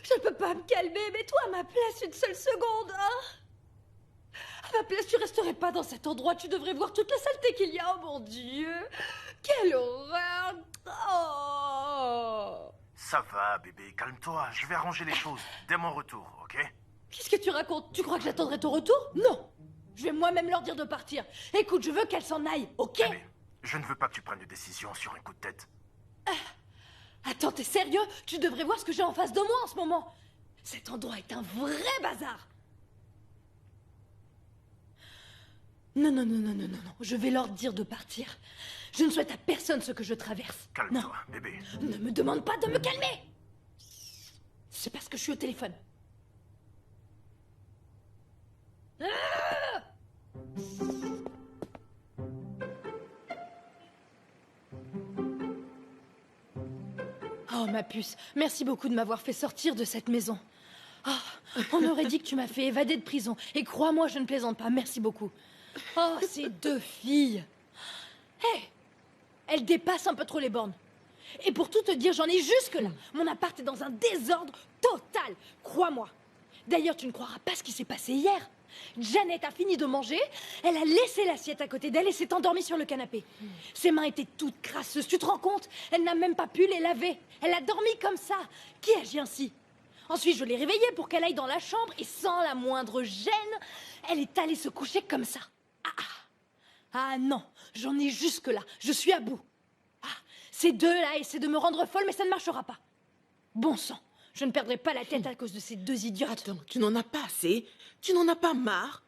Speaker 9: Je peux pas me calmer, mets-toi à ma place une seule seconde, hein. À ma place, tu resterais pas dans cet endroit, tu devrais voir toute la saleté qu'il y a, oh mon Dieu. Quelle horreur. Oh.
Speaker 11: Ça va bébé, calme-toi, je vais arranger les choses dès mon retour, ok?
Speaker 9: Qu'est-ce que tu racontes? Tu crois que j'attendrai ton retour? Non. Je vais moi-même leur dire de partir. Écoute, je veux qu'elles s'en aillent, ok?
Speaker 11: Bébé, je ne veux pas que tu prennes de décision sur un coup de tête.
Speaker 9: Attends, t'es sérieux? Tu devrais voir ce que j'ai en face de moi en ce moment. Cet endroit est un vrai bazar. Non, non, non, non, non, non, non. Je vais leur dire de partir. Je ne souhaite à personne ce que je traverse.
Speaker 11: Calme-toi, bébé.
Speaker 9: Ne me demande pas de me calmer. C'est parce que je suis au téléphone. Ah! Oh, ma puce, merci beaucoup de m'avoir fait sortir de cette maison. Oh, on aurait dit que tu m'as fait évader de prison. Et crois-moi, je ne plaisante pas, merci beaucoup. Oh, ces deux filles. Hé, elles dépassent un peu trop les bornes. Et pour tout te dire, j'en ai jusque-là. Mon appart est dans un désordre total, crois-moi. D'ailleurs, tu ne croiras pas ce qui s'est passé hier. Janet a fini de manger, elle a laissé l'assiette à côté d'elle et s'est endormie sur le canapé. Ses mains étaient toutes crasseuses, tu te rends compte? Elle n'a même pas pu les laver. Elle a dormi comme ça. Qui agit ainsi? Ensuite, je l'ai réveillée pour qu'elle aille dans la chambre et sans la moindre gêne, elle est allée se coucher comme ça. Ah non, j'en ai jusque-là, je suis à bout. Ces deux-là essaient de me rendre folle, mais ça ne marchera pas. Bon sang, je ne perdrai pas la tête à cause de ces deux idiotes.
Speaker 12: Attends, tu n'en as pas assez? Tu n'en as pas marre?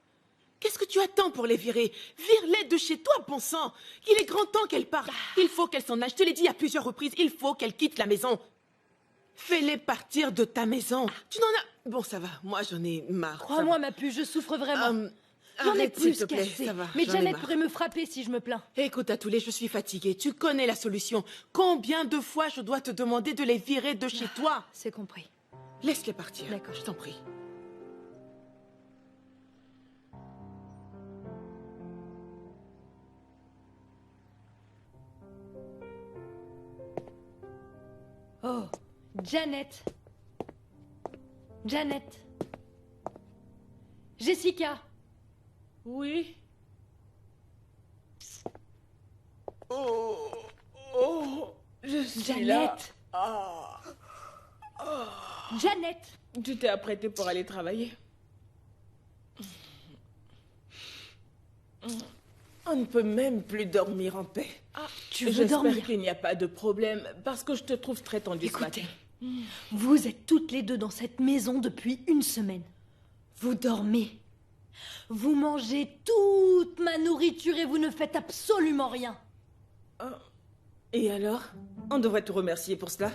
Speaker 12: Qu'est-ce que tu attends pour les virer? Vire-les de chez toi, bon sang! Il est grand temps qu'elles partent. Il faut qu'elles s'en aillent. Je te l'ai dit à plusieurs reprises, il faut qu'elles quittent la maison. Fais-les partir de ta maison. Tu n'en as... Bon, ça va, moi j'en ai marre.
Speaker 9: Crois-moi, ma puce, je souffre vraiment. J'en ai
Speaker 12: Arrête,
Speaker 9: plus
Speaker 12: s'il te plaît,
Speaker 9: qu'assez.
Speaker 12: ça va,
Speaker 9: Mais
Speaker 12: j'en ai
Speaker 9: Janet
Speaker 12: marre.
Speaker 9: pourrait me frapper si je me plains.
Speaker 12: Écoute, Atoulé, je suis fatiguée. Tu connais la solution. Combien de fois je dois te demander de les virer de chez toi?
Speaker 9: C'est compris.
Speaker 12: Laisse-les partir.
Speaker 9: D'accord.
Speaker 12: Je t'en prie.
Speaker 9: Oh, Janet. Janet. Jessica.
Speaker 2: Oui. Je suis
Speaker 9: Janet.
Speaker 2: là.
Speaker 9: Janet.
Speaker 2: Tu t'es apprêtée pour aller travailler. On ne peut même plus dormir en paix.
Speaker 9: Tu veux dormir?
Speaker 2: J'espère qu'il n'y a pas de problème, parce que je te trouve très tendue ce matin.
Speaker 9: Écoutez, vous êtes toutes les deux dans cette maison depuis une semaine. Vous dormez. Vous mangez toute ma nourriture et vous ne faites absolument rien.
Speaker 2: Et alors? On devrait te remercier pour cela.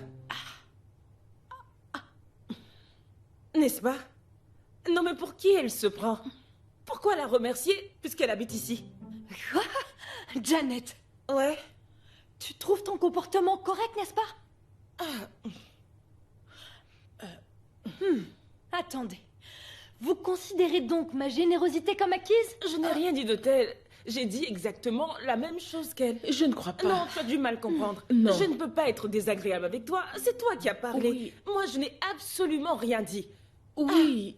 Speaker 2: N'est-ce pas? Non, mais pour qui elle se prend? Pourquoi la remercier puisqu'elle habite ici?
Speaker 9: Quoi? Janet.
Speaker 2: Ouais.
Speaker 9: Tu trouves ton comportement correct, n'est-ce pas? Attendez. Vous considérez donc ma générosité comme acquise?
Speaker 2: Je n'ai rien dit de tel. J'ai dit exactement la même chose qu'elle.
Speaker 12: Je ne crois pas.
Speaker 2: Non, tu as du mal comprendre.
Speaker 12: Non.
Speaker 2: Je ne peux pas être désagréable avec toi. C'est toi qui as parlé.
Speaker 12: Oui.
Speaker 2: Moi, je n'ai absolument rien dit.
Speaker 12: Oui.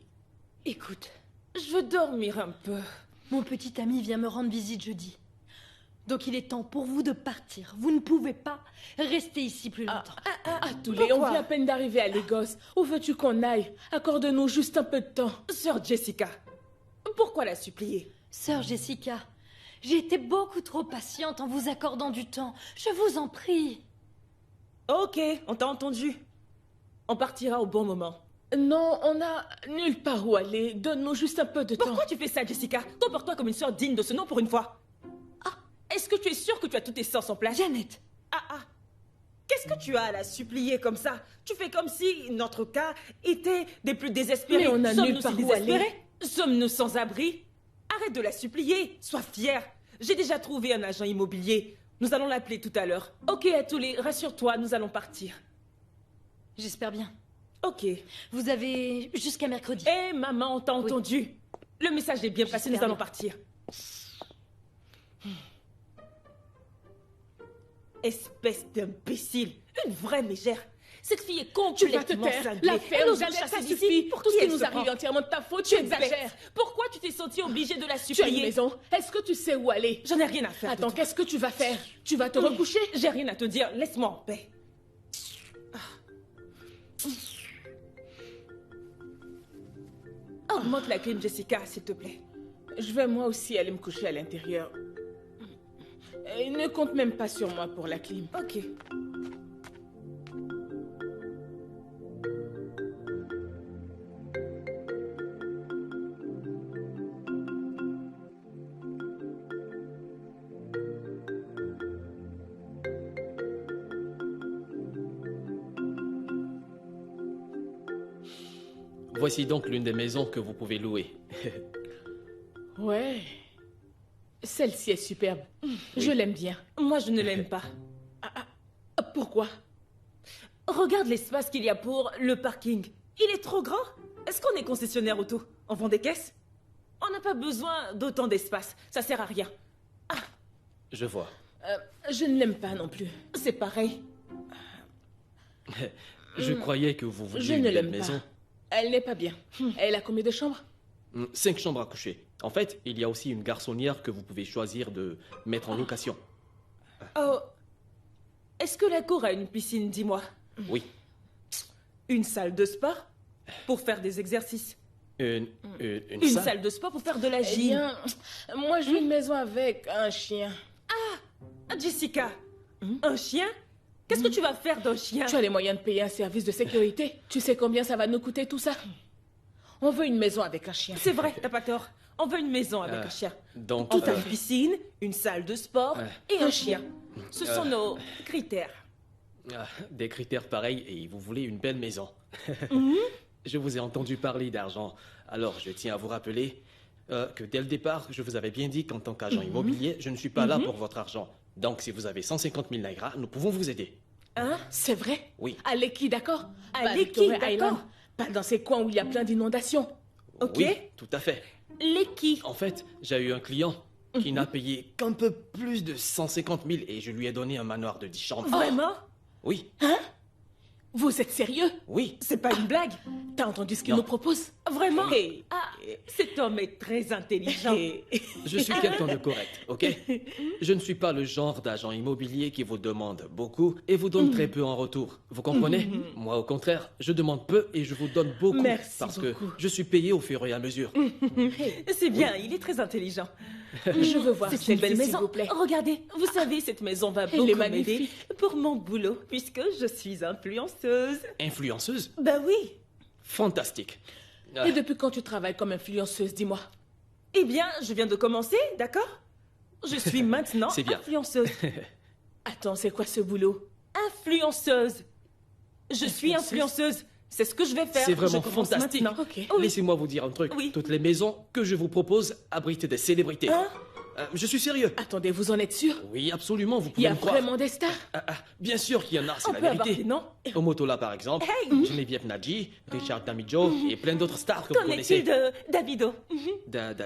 Speaker 9: Écoute,
Speaker 2: Je veux dormir un peu.
Speaker 9: mon petit ami vient me rendre visite jeudi. Donc il est temps pour vous de partir. Vous ne pouvez pas rester ici plus longtemps.
Speaker 2: Atoulé, on
Speaker 12: Pourquoi?
Speaker 2: vient à peine d'arriver à Lagos. Où veux-tu qu'on aille? Accorde-nous juste un peu de temps. Sœur Jessica, pourquoi la supplier?
Speaker 9: Sœur Jessica, j'ai été beaucoup trop patiente en vous accordant du temps. Je vous en prie.
Speaker 2: Ok, on t'a entendu. On partira au bon moment.
Speaker 3: Non, on n'a nulle part où aller. Donne-nous juste un peu de temps.
Speaker 2: Pourquoi tu fais ça, Jessica? Comporte-toi comme une sœur digne de ce nom pour une fois. Ah, est-ce que tu es sûre que tu as tous tes sens en place?
Speaker 7: Janet.
Speaker 2: Ah. Qu'est-ce que tu as à la supplier comme ça? Tu fais comme si notre cas était des plus désespérés.
Speaker 3: Mais on a nulle
Speaker 2: Sommes-nous
Speaker 3: part
Speaker 2: si
Speaker 3: où aller.
Speaker 2: désespérés? Sommes-nous sans abri? Arrête de la supplier. Sois fière. J'ai déjà trouvé un agent immobilier. Nous allons l'appeler tout à l'heure. Ok, Atoulé, rassure-toi, nous allons partir.
Speaker 9: J'espère bien.
Speaker 2: Ok.
Speaker 9: Vous avez jusqu'à mercredi.
Speaker 2: Eh, maman, on t'a entendu. Le message est bien passé, nous allons partir. Espèce d'imbécile. Une vraie mégère. Cette fille est
Speaker 3: Tu vas te
Speaker 2: complètement
Speaker 3: taire.
Speaker 2: cinglée.
Speaker 3: L'affaire
Speaker 2: Elle
Speaker 3: nous
Speaker 2: nous a
Speaker 3: a
Speaker 2: chassés
Speaker 3: ça
Speaker 2: d'ici.
Speaker 3: suffit.
Speaker 2: Pour
Speaker 3: Tout
Speaker 2: qui
Speaker 3: ce qui
Speaker 2: elle
Speaker 3: nous
Speaker 2: se
Speaker 3: arrive
Speaker 2: prend?
Speaker 3: entièrement de ta faute. Tu
Speaker 2: Tu es bête.
Speaker 3: exagères.
Speaker 2: Pourquoi tu t'es sentie obligée de la
Speaker 3: Tu as une
Speaker 2: supplier?
Speaker 3: maison. Est-ce que tu sais où aller?
Speaker 2: J'en ai rien à faire.
Speaker 3: Attends, qu'est-ce que tu vas faire? Tu vas te recoucher?
Speaker 2: J'ai rien à te dire. Laisse-moi en paix. Augmente la clim, Jessica, s'il te plaît.
Speaker 3: Je vais moi aussi aller me coucher à l'intérieur. Et ne compte même pas sur moi pour la clim.
Speaker 2: Ok.
Speaker 6: Voici donc l'une des maisons que vous pouvez louer.
Speaker 3: Ouais. Celle-ci est superbe. Je l'aime bien.
Speaker 2: Moi, je ne l'aime pas.
Speaker 3: Pourquoi?
Speaker 2: Regarde l'espace qu'il y a pour le parking. Il est trop grand. Est-ce qu'on est concessionnaire auto? On vend des caisses? On n'a pas besoin d'autant d'espace. Ça sert à rien.
Speaker 6: Je vois.
Speaker 3: Je ne l'aime pas non plus.
Speaker 2: C'est pareil.
Speaker 6: Je croyais que vous vouliez
Speaker 3: Je
Speaker 6: une
Speaker 3: ne
Speaker 6: belle
Speaker 3: l'aime
Speaker 6: maison.
Speaker 3: pas. Elle n'est pas bien. Elle a combien de chambres?
Speaker 6: 5 chambres à coucher. En fait, il y a aussi une garçonnière que vous pouvez choisir de mettre en location.
Speaker 2: Oh. Est-ce que la cour a une piscine, dis-moi?
Speaker 6: Oui.
Speaker 2: Une salle de spa? Pour faire des exercices?
Speaker 6: Une
Speaker 2: Une salle de sport pour faire de la
Speaker 3: Eh
Speaker 2: gym?
Speaker 3: bien, moi je veux une maison avec un chien.
Speaker 2: Jessica, un chien? Qu'est-ce que tu vas faire d'un chien?
Speaker 3: Tu as les moyens de payer un service de sécurité? Tu sais combien ça va nous coûter tout ça? On veut une maison avec un chien.
Speaker 2: C'est vrai, t'as pas tort. On veut une maison avec un chien.
Speaker 6: Donc,
Speaker 2: Tout a une piscine, une salle de sport et un chien. Ce sont nos critères.
Speaker 6: Des critères pareils et vous voulez une belle maison. Je vous ai entendu parler d'argent. Alors, je tiens à vous rappeler que dès le départ, je vous avais bien dit qu'en tant qu'agent immobilier, je ne suis pas là pour votre argent. Donc, si vous avez 150 000 Naira, nous pouvons vous aider.
Speaker 3: Hein? C'est vrai?
Speaker 6: Oui.
Speaker 3: À Lekki, d'accord?
Speaker 2: À
Speaker 3: Pas
Speaker 2: Lekki,
Speaker 3: Victoria
Speaker 2: d'accord.
Speaker 3: Island. Pas dans ces coins où il y a plein d'inondations.
Speaker 2: Ok.
Speaker 6: Oui, tout à fait.
Speaker 2: Lekki.
Speaker 6: En fait, j'ai eu un client qui n'a payé qu'un peu plus de 150 000 et je lui ai donné un manoir de 10 chambres.
Speaker 2: Vraiment?
Speaker 6: Oui.
Speaker 3: Hein? Vous êtes sérieux?
Speaker 6: Oui.
Speaker 2: C'est pas une blague?
Speaker 3: T'as entendu ce qu'il
Speaker 6: Non.
Speaker 3: nous propose?
Speaker 2: Vraiment? Cet homme est très intelligent.
Speaker 6: Je suis quelqu'un de correct, ok? Je ne suis pas le genre d'agent immobilier qui vous demande beaucoup et vous donne très peu en retour. Vous comprenez? Moi, au contraire, je demande peu et je vous donne beaucoup.
Speaker 2: Merci
Speaker 6: parce
Speaker 2: beaucoup.
Speaker 6: que je suis payé au fur et à mesure.
Speaker 2: C'est bien, il est très intelligent.
Speaker 3: Je veux voir
Speaker 2: C'est une belle
Speaker 3: celle-ci, s'il
Speaker 2: maison.
Speaker 3: vous plaît.
Speaker 2: Regardez, vous savez, cette maison va
Speaker 3: Elle est
Speaker 2: beaucoup m'aider
Speaker 3: magnifique.
Speaker 2: pour mon boulot, puisque je suis influenceuse.
Speaker 6: Influenceuse?
Speaker 2: Ben oui.
Speaker 6: Fantastique.
Speaker 3: Et depuis quand tu travailles comme influenceuse, dis-moi?
Speaker 2: Eh bien, je viens de commencer, d'accord? Je suis maintenant
Speaker 6: C'est bien.
Speaker 2: influenceuse.
Speaker 3: Attends, c'est quoi ce boulot?
Speaker 2: Influenceuse. Je suis influenceuse. C'est ce que je vais faire.
Speaker 6: C'est vraiment
Speaker 2: Je commence
Speaker 6: fantastique.
Speaker 2: maintenant.
Speaker 3: Ok.
Speaker 6: Laissez-moi vous dire un truc.
Speaker 2: Oui.
Speaker 6: Toutes les maisons que je vous propose abritent des célébrités.
Speaker 2: Hein?
Speaker 6: Je suis sérieux.
Speaker 3: Attendez, vous en êtes sûr?
Speaker 6: Oui, absolument, vous
Speaker 3: Il y
Speaker 6: pouvez
Speaker 3: a
Speaker 6: me croire.
Speaker 3: vraiment des stars?
Speaker 6: Bien sûr qu'il y en a, c'est
Speaker 2: On
Speaker 6: la
Speaker 2: peut avoir
Speaker 6: vérité.
Speaker 2: des noms?
Speaker 6: Omotola, par exemple, Geneviève Nadji, Richard Damijo et plein d'autres stars que vous
Speaker 2: Qu'en est-il
Speaker 6: connaissez.
Speaker 2: de Davido?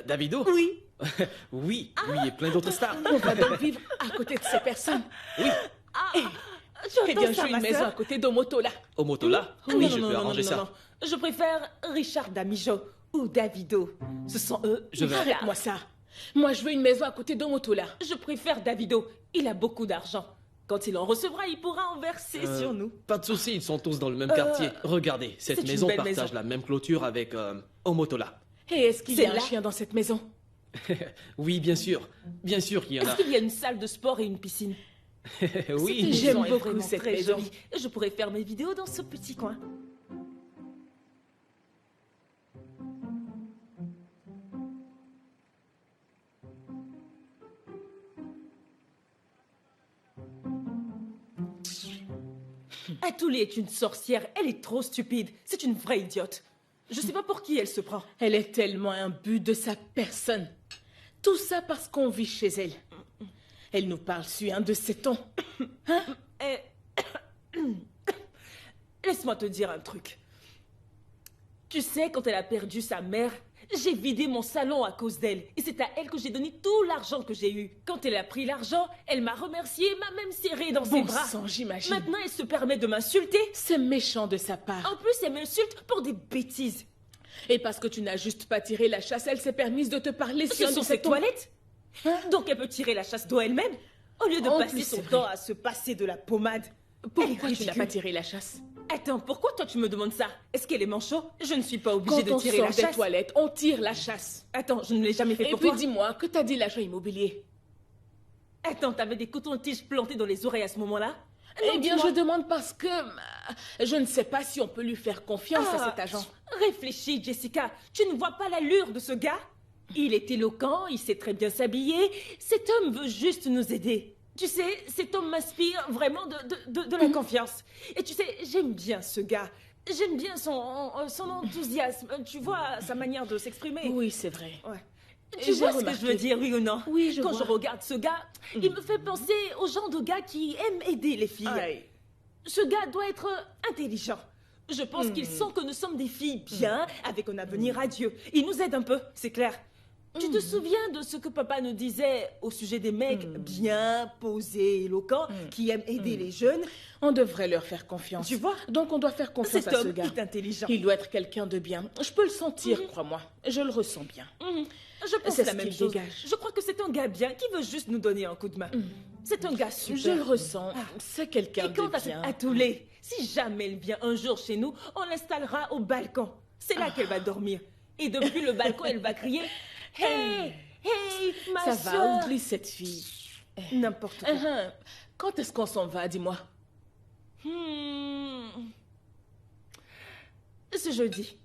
Speaker 6: Davido?
Speaker 2: Oui.
Speaker 6: Oui, lui et plein d'autres stars.
Speaker 3: On va donc vivre à côté de ces personnes.
Speaker 6: Oui,
Speaker 2: Tu
Speaker 3: Eh
Speaker 2: entends
Speaker 3: bien, je
Speaker 2: ça,
Speaker 3: veux
Speaker 2: ma
Speaker 3: une maison
Speaker 2: sœur?
Speaker 3: à côté d'Omotola.
Speaker 6: Omotola,
Speaker 2: Non,
Speaker 6: oui,
Speaker 2: non,
Speaker 6: je
Speaker 2: non,
Speaker 6: peux
Speaker 2: non,
Speaker 6: arranger
Speaker 2: non,
Speaker 6: ça.
Speaker 2: non, non. Je préfère Richard Damijo ou Davido. Ce sont eux.
Speaker 6: Je vais-
Speaker 3: Arrête-moi ça. Moi, je veux une maison à côté d'Omotola.
Speaker 2: Je préfère Davido. Il a beaucoup d'argent. Quand il en recevra, il pourra en verser sur nous.
Speaker 6: Pas de soucis, ils sont tous dans le même quartier. Regardez, cette
Speaker 2: c'est une
Speaker 6: maison
Speaker 2: belle
Speaker 6: partage
Speaker 2: maison.
Speaker 6: la même clôture avec Omotola.
Speaker 3: Et est-ce qu'il y
Speaker 2: C'est
Speaker 3: a un
Speaker 2: là.
Speaker 3: chien dans cette maison?
Speaker 6: Oui, bien sûr. Bien sûr qu'il y en
Speaker 2: Est-ce
Speaker 6: a.
Speaker 2: qu'il y a une salle de sport et une piscine?
Speaker 6: Oui.
Speaker 2: J'aime
Speaker 3: beaucoup
Speaker 2: beaucoup
Speaker 3: cette
Speaker 2: très
Speaker 3: maison.
Speaker 2: jolie. Je pourrais faire mes vidéos dans ce petit coin. Atouli est une sorcière. Elle est trop stupide. C'est une vraie idiote. Je sais pas pour qui elle se prend.
Speaker 3: Elle est tellement imbue de sa personne. Tout ça parce qu'on vit chez elle. Elle nous parle sur un de ses tons. Hein?
Speaker 2: Laisse-moi te dire un truc. Tu sais, quand elle a perdu sa mère, j'ai vidé mon salon à cause d'elle. Et c'est à elle que j'ai donné tout l'argent que j'ai eu. Quand elle a pris l'argent, elle m'a remercié et m'a même serré dans ses
Speaker 3: Bon
Speaker 2: bras.
Speaker 3: sang, j'imagine.
Speaker 2: Maintenant, elle se permet de m'insulter.
Speaker 3: C'est méchant de sa part.
Speaker 2: En plus, elle m'insulte pour des bêtises.
Speaker 3: Et parce que tu n'as juste pas tiré la chasse, elle s'est permise de te parler sur
Speaker 2: Ce
Speaker 3: un
Speaker 2: sont
Speaker 3: de
Speaker 2: ses
Speaker 3: ses tons.
Speaker 2: toilettes. Donc elle peut tirer la chasse d'eau elle-même, au lieu de
Speaker 3: En
Speaker 2: passer
Speaker 3: plus,
Speaker 2: son
Speaker 3: c'est
Speaker 2: temps
Speaker 3: vrai.
Speaker 2: à se passer de la pommade.
Speaker 3: Pourquoi
Speaker 2: Elle est
Speaker 3: tu n'as
Speaker 2: ridicule.
Speaker 3: pas tiré la chasse?
Speaker 2: Attends, pourquoi toi tu me demandes ça? Est-ce qu'elle est manchot? Je ne suis pas obligée
Speaker 3: Quand on
Speaker 2: de tirer
Speaker 3: sort
Speaker 2: la
Speaker 3: des
Speaker 2: chasse.
Speaker 3: toilettes, on tire la chasse.
Speaker 2: Attends, je ne l'ai jamais fait
Speaker 3: Et
Speaker 2: pour
Speaker 3: puis
Speaker 2: toi.
Speaker 3: dis-moi, que t'as dit l'agent immobilier?
Speaker 2: Attends, t'avais des cotons-tiges plantés dans les oreilles à ce moment-là?
Speaker 3: Eh bien,
Speaker 2: dis-moi.
Speaker 3: je demande parce que je ne sais pas si on peut lui faire confiance à cet agent.
Speaker 2: Réfléchis, Jessica. Tu ne vois pas l'allure de ce gars? Il est éloquent, il sait très bien s'habiller. Cet homme veut juste nous aider. Tu sais, cet homme m'inspire vraiment de la confiance. Et tu sais, j'aime bien ce gars. J'aime bien son enthousiasme. Tu vois, sa manière de s'exprimer.
Speaker 3: Oui, c'est vrai.
Speaker 2: Ouais.
Speaker 3: Et
Speaker 2: Tu
Speaker 3: j'ai
Speaker 2: vois ce que
Speaker 3: remarqué.
Speaker 2: je veux dire, oui ou non?
Speaker 3: Oui, je
Speaker 2: Quand
Speaker 3: vois.
Speaker 2: je regarde ce gars, il me fait penser au genre de gars qui aime aider les filles.
Speaker 3: Aïe.
Speaker 2: Ce gars doit être intelligent. Je pense qu'il sent que nous sommes des filles bien, avec un avenir radieux. Il nous aide un peu, c'est clair. Tu te souviens de ce que papa nous disait au sujet des mecs bien posés, éloquents, qui aiment aider les jeunes?
Speaker 3: On devrait leur faire confiance.
Speaker 2: Tu vois?
Speaker 3: Donc on doit faire confiance
Speaker 2: Cet
Speaker 3: à ce
Speaker 2: homme
Speaker 3: gars.
Speaker 2: est intelligent.
Speaker 3: Il doit être quelqu'un de bien. Je peux le sentir, crois-moi. Je le ressens bien.
Speaker 2: Je pense
Speaker 3: C'est
Speaker 2: la
Speaker 3: ce
Speaker 2: même
Speaker 3: qu'il
Speaker 2: chose.
Speaker 3: dégage.
Speaker 2: Je crois que c'est un gars bien qui veut juste nous donner un coup de main. C'est un gars super.
Speaker 3: Je le ressens. C'est quelqu'un
Speaker 2: Et
Speaker 3: de
Speaker 2: quant à cette
Speaker 3: bien.
Speaker 2: Atoulé, si jamais elle vient un jour chez nous, on l'installera au balcon. C'est là qu'elle va dormir. Et depuis le balcon, elle va crier « Hey, hey, ma
Speaker 3: Ça
Speaker 2: sœur.
Speaker 3: va, oublie cette fille.
Speaker 2: N'importe quoi.
Speaker 3: Quand est-ce qu'on s'en va, dis-moi?
Speaker 2: Ce jeudi.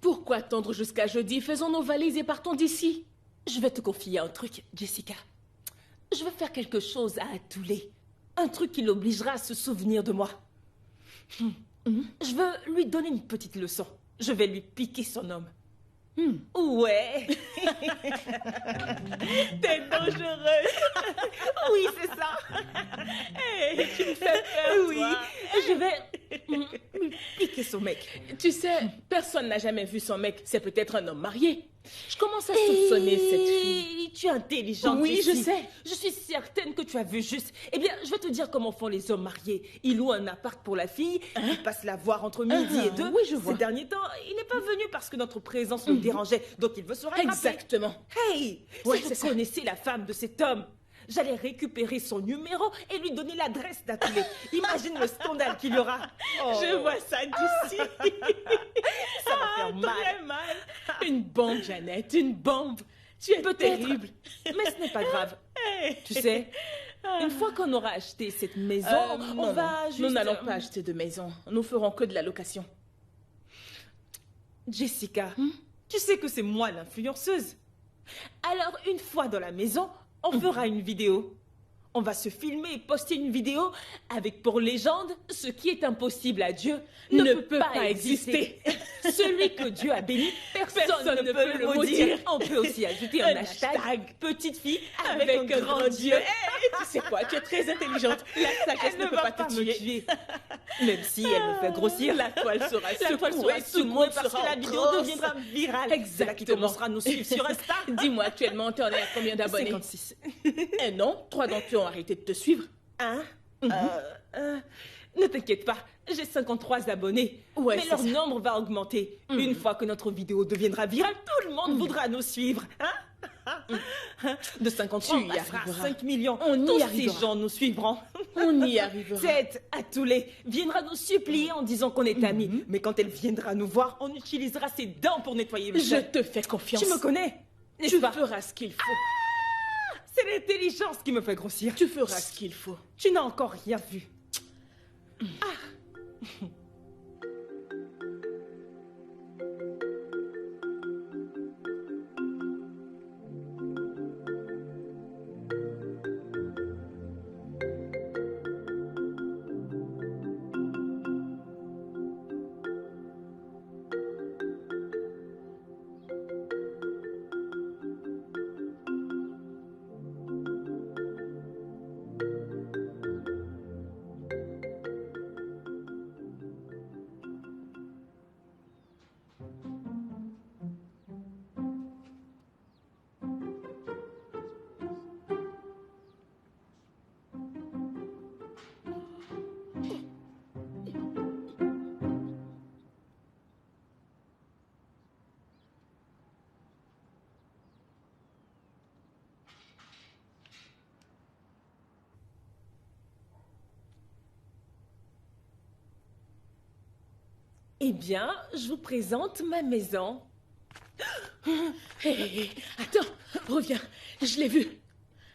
Speaker 3: Pourquoi attendre jusqu'à jeudi? Faisons nos valises et partons d'ici.
Speaker 2: Je vais te confier un truc, Jessica. Je veux faire quelque chose à Atoulé. Un truc qui l'obligera à se souvenir de moi. Je veux lui donner une petite leçon. Je vais lui piquer son homme. Ouais. T'es dangereux. Oui, c'est ça. Hey, tu me fais peur, oui.
Speaker 3: toi.
Speaker 2: Je vais lui piquer son mec.
Speaker 3: Tu sais, personne n'a jamais vu son mec. C'est peut-être un homme marié. Je commence à soupçonner cette fille.
Speaker 2: Tu es intelligente.
Speaker 3: Oui,
Speaker 2: Jessie.
Speaker 3: je sais.
Speaker 2: Je suis certaine que tu as vu juste. Eh bien, je vais te dire comment font les hommes mariés. Ils louent un appart pour la fille, ils passent la voir entre midi et 2.
Speaker 3: Oui, je vois.
Speaker 2: Ces derniers temps, il n'est pas venu parce que notre présence le dérangeait, donc il veut se rattraper.
Speaker 3: Exactement.
Speaker 2: Hey,
Speaker 3: Ouais,
Speaker 2: si
Speaker 3: c'est
Speaker 2: je
Speaker 3: ça.
Speaker 2: connaissais la femme de cet homme, j'allais récupérer son numéro et lui donner l'adresse d'Atoulé. Imagine le scandale qu'il y aura.
Speaker 3: Je vois ça d'ici.
Speaker 2: Ça va faire mal.
Speaker 3: Très mal. Une bombe, Jeannette, une bombe. Tu es
Speaker 2: Peut-être.
Speaker 3: terrible.
Speaker 2: Mais ce n'est pas grave. Tu sais, une fois qu'on aura acheté cette maison, on va juste...
Speaker 3: Nous n'allons pas acheter de maison. Nous ferons que de la location.
Speaker 2: Jessica, tu sais que c'est moi l'influenceuse. Alors, une fois dans la maison, on fera une vidéo. On va se filmer et poster une vidéo avec pour légende ce qui est impossible à Dieu ne peut pas exister. Celui que Dieu a béni, personne ne peut le maudire. On peut aussi ajouter un hashtag petite fille avec un grand Dieu.
Speaker 3: Tu sais quoi, tu es très intelligente. La sagesse
Speaker 2: Elle
Speaker 3: ne
Speaker 2: ne
Speaker 3: peut
Speaker 2: va
Speaker 3: pas
Speaker 2: pas
Speaker 3: te
Speaker 2: me
Speaker 3: tuer.
Speaker 2: tuer. Même si elle me fait grossir.
Speaker 3: La toile sera
Speaker 2: La toile
Speaker 3: secouée,
Speaker 2: sera
Speaker 3: tout le
Speaker 2: secouée
Speaker 3: monde
Speaker 2: parce
Speaker 3: sera
Speaker 2: que la
Speaker 3: en
Speaker 2: vidéo
Speaker 3: grosse.
Speaker 2: deviendra virale. C'est là qu'il
Speaker 3: Exactement.
Speaker 2: commencera à nous suivre sur Insta.
Speaker 3: Dis-moi actuellement, tu en es à combien d'abonnés?
Speaker 2: 56.
Speaker 3: Eh non, 3 d'entre eux ont arrêté de te suivre.
Speaker 2: Hein? Ne t'inquiète pas, j'ai 53 abonnés.
Speaker 3: Ouais,
Speaker 2: mais
Speaker 3: c'est
Speaker 2: leur
Speaker 3: ça.
Speaker 2: nombre va augmenter. Une fois que notre vidéo deviendra virale, tout le monde voudra nous suivre. De 53,
Speaker 3: Tu y
Speaker 2: on passera à
Speaker 3: arriveras.
Speaker 2: 5 millions.
Speaker 3: On y
Speaker 2: Tous
Speaker 3: arrivera.
Speaker 2: ces gens nous suivront.
Speaker 3: On y arrivera.
Speaker 2: Cette Atoulé viendra nous supplier en disant qu'on est amis. Mais quand elle viendra nous voir, on utilisera ses dents pour nettoyer le
Speaker 3: Je
Speaker 2: sol.
Speaker 3: te fais confiance.
Speaker 2: Tu me connais? N'est-ce pas?
Speaker 3: Tu feras ce qu'il faut.
Speaker 2: C'est l'intelligence qui me fait grossir.
Speaker 3: Tu feras ce qu'il faut.
Speaker 2: Tu n'as encore rien vu. Eh bien, je vous présente ma maison.
Speaker 3: Hé, attends, reviens. Je l'ai vu.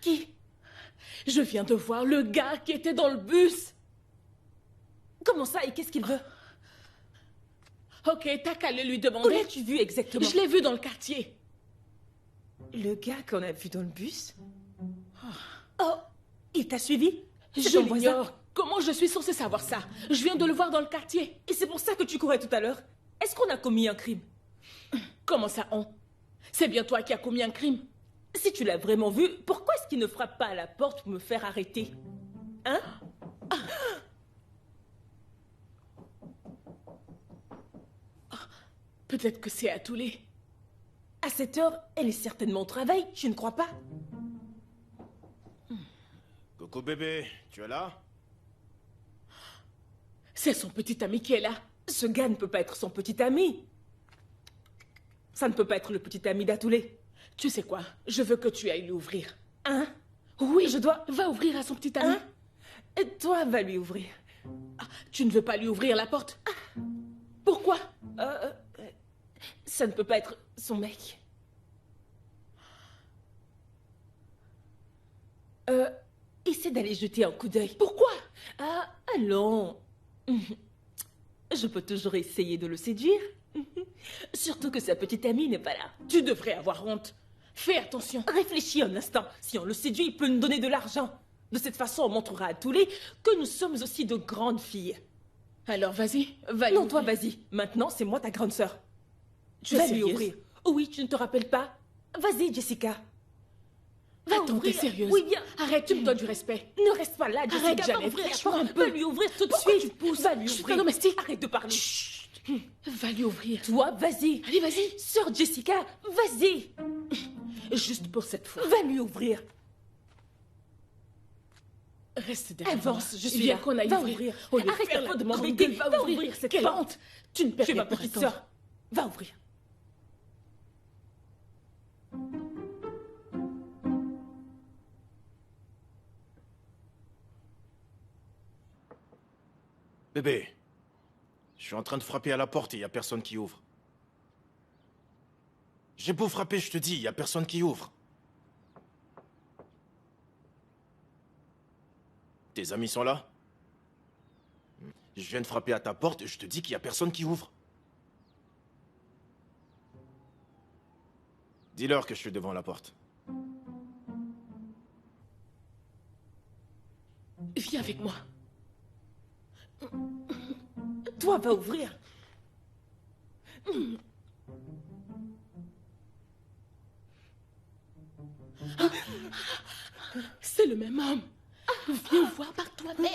Speaker 2: Qui?
Speaker 3: Je viens de voir le gars qui était dans le bus.
Speaker 2: Comment ça? Et qu'est-ce qu'il veut?
Speaker 3: Ok, t'as qu'à aller lui demander.
Speaker 2: Où l'as-tu vu exactement?
Speaker 3: Je l'ai vu dans le quartier.
Speaker 2: Le gars qu'on a vu dans le bus? Oh, il t'a suivi? C'est
Speaker 3: Je
Speaker 2: ton voisin?
Speaker 3: l'ignore. Comment je suis censée savoir ça? Je viens de le voir dans le quartier.
Speaker 2: Et c'est pour ça que tu courais tout à l'heure? Est-ce qu'on a commis un crime?
Speaker 3: Comment ça, on? C'est bien toi qui as commis un crime.
Speaker 2: Si tu l'as vraiment vu, pourquoi est-ce qu'il ne frappe pas à la porte pour me faire arrêter? Hein?
Speaker 3: Peut-être que c'est Atoulé.
Speaker 2: À cette heure, elle est certainement au travail, tu ne crois pas?
Speaker 1: Coco bébé, tu es là?
Speaker 3: C'est son petit ami qui est là.
Speaker 2: Ce gars ne peut pas être son petit ami. Ça ne peut pas être le petit ami d'Atoulé.
Speaker 3: Tu sais quoi? Je veux que tu ailles lui ouvrir.
Speaker 2: Hein?
Speaker 3: Oui,
Speaker 2: Je dois...
Speaker 3: Va ouvrir à son petit ami.
Speaker 2: Hein? Et toi, va lui ouvrir.
Speaker 3: Tu ne veux pas lui ouvrir la porte? Pourquoi?
Speaker 2: Ça ne peut pas être son mec. Essaie d'aller jeter un coup d'œil.
Speaker 3: Pourquoi?
Speaker 2: Ah, allons. Je peux toujours essayer de le séduire. Surtout que sa petite amie n'est pas là.
Speaker 3: Tu devrais avoir honte. Fais attention.
Speaker 2: Réfléchis un instant. Si on le séduit, il peut nous donner de l'argent. De cette façon, on montrera à tous les que nous sommes aussi de grandes filles.
Speaker 3: Alors vas-y, va lui
Speaker 2: Non,
Speaker 3: ouvrir.
Speaker 2: toi, vas-y. Maintenant, c'est moi ta grande sœur.
Speaker 3: Tu es
Speaker 2: Vas lui
Speaker 3: sérieuse?
Speaker 2: ouvrir. Oui, tu ne te rappelles pas? Vas-y, Jessica. Va
Speaker 3: Attends, t'es
Speaker 2: ouvrir.
Speaker 3: sérieuse?
Speaker 2: Oui, bien.
Speaker 3: Arrête, tu me dois du respect.
Speaker 2: Ne reste pas là, Jessica.
Speaker 3: Arrête,
Speaker 2: Va
Speaker 3: Jeannette,
Speaker 2: ouvrir.
Speaker 3: lâche-moi un peu.
Speaker 2: Va lui ouvrir tout de
Speaker 3: Pourquoi
Speaker 2: suite.
Speaker 3: tu pousses?
Speaker 2: Va lui
Speaker 3: Je suis
Speaker 2: ouvrir.
Speaker 3: pas domestique.
Speaker 2: Arrête de parler.
Speaker 3: Va lui ouvrir.
Speaker 2: Toi, vas-y.
Speaker 3: Allez, vas-y.
Speaker 2: Sœur Jessica, vas-y.
Speaker 3: Juste pour cette fois.
Speaker 2: Va lui ouvrir.
Speaker 3: Reste derrière
Speaker 2: Avance,
Speaker 3: moi.
Speaker 2: je suis
Speaker 3: Viens
Speaker 2: là.
Speaker 3: qu'on aille
Speaker 2: Va
Speaker 3: ouvrir.
Speaker 2: ouvrir.
Speaker 3: Au lieu de
Speaker 2: Arrête
Speaker 3: faire
Speaker 2: un
Speaker 3: la
Speaker 2: peu de
Speaker 3: grande
Speaker 2: m'embêter.
Speaker 3: gueule,
Speaker 2: Va ouvrir cette
Speaker 3: Quelle
Speaker 2: porte.
Speaker 3: honte. Tu ne perds
Speaker 2: Tu es
Speaker 3: rien
Speaker 2: ma
Speaker 3: pour
Speaker 2: petite
Speaker 3: attendre.
Speaker 2: sœur. Va ouvrir.
Speaker 1: Bébé, je suis en train de frapper à la porte et il n'y a personne qui ouvre. J'ai beau frapper, je te dis, il n'y a personne qui ouvre. Tes amis sont là? Je viens de frapper à ta porte et je te dis qu'il n'y a personne qui ouvre. Dis-leur que je suis devant la porte.
Speaker 3: Viens avec moi.
Speaker 2: Toi, va ouvrir.
Speaker 3: C'est le même homme. Viens voir par toi-même.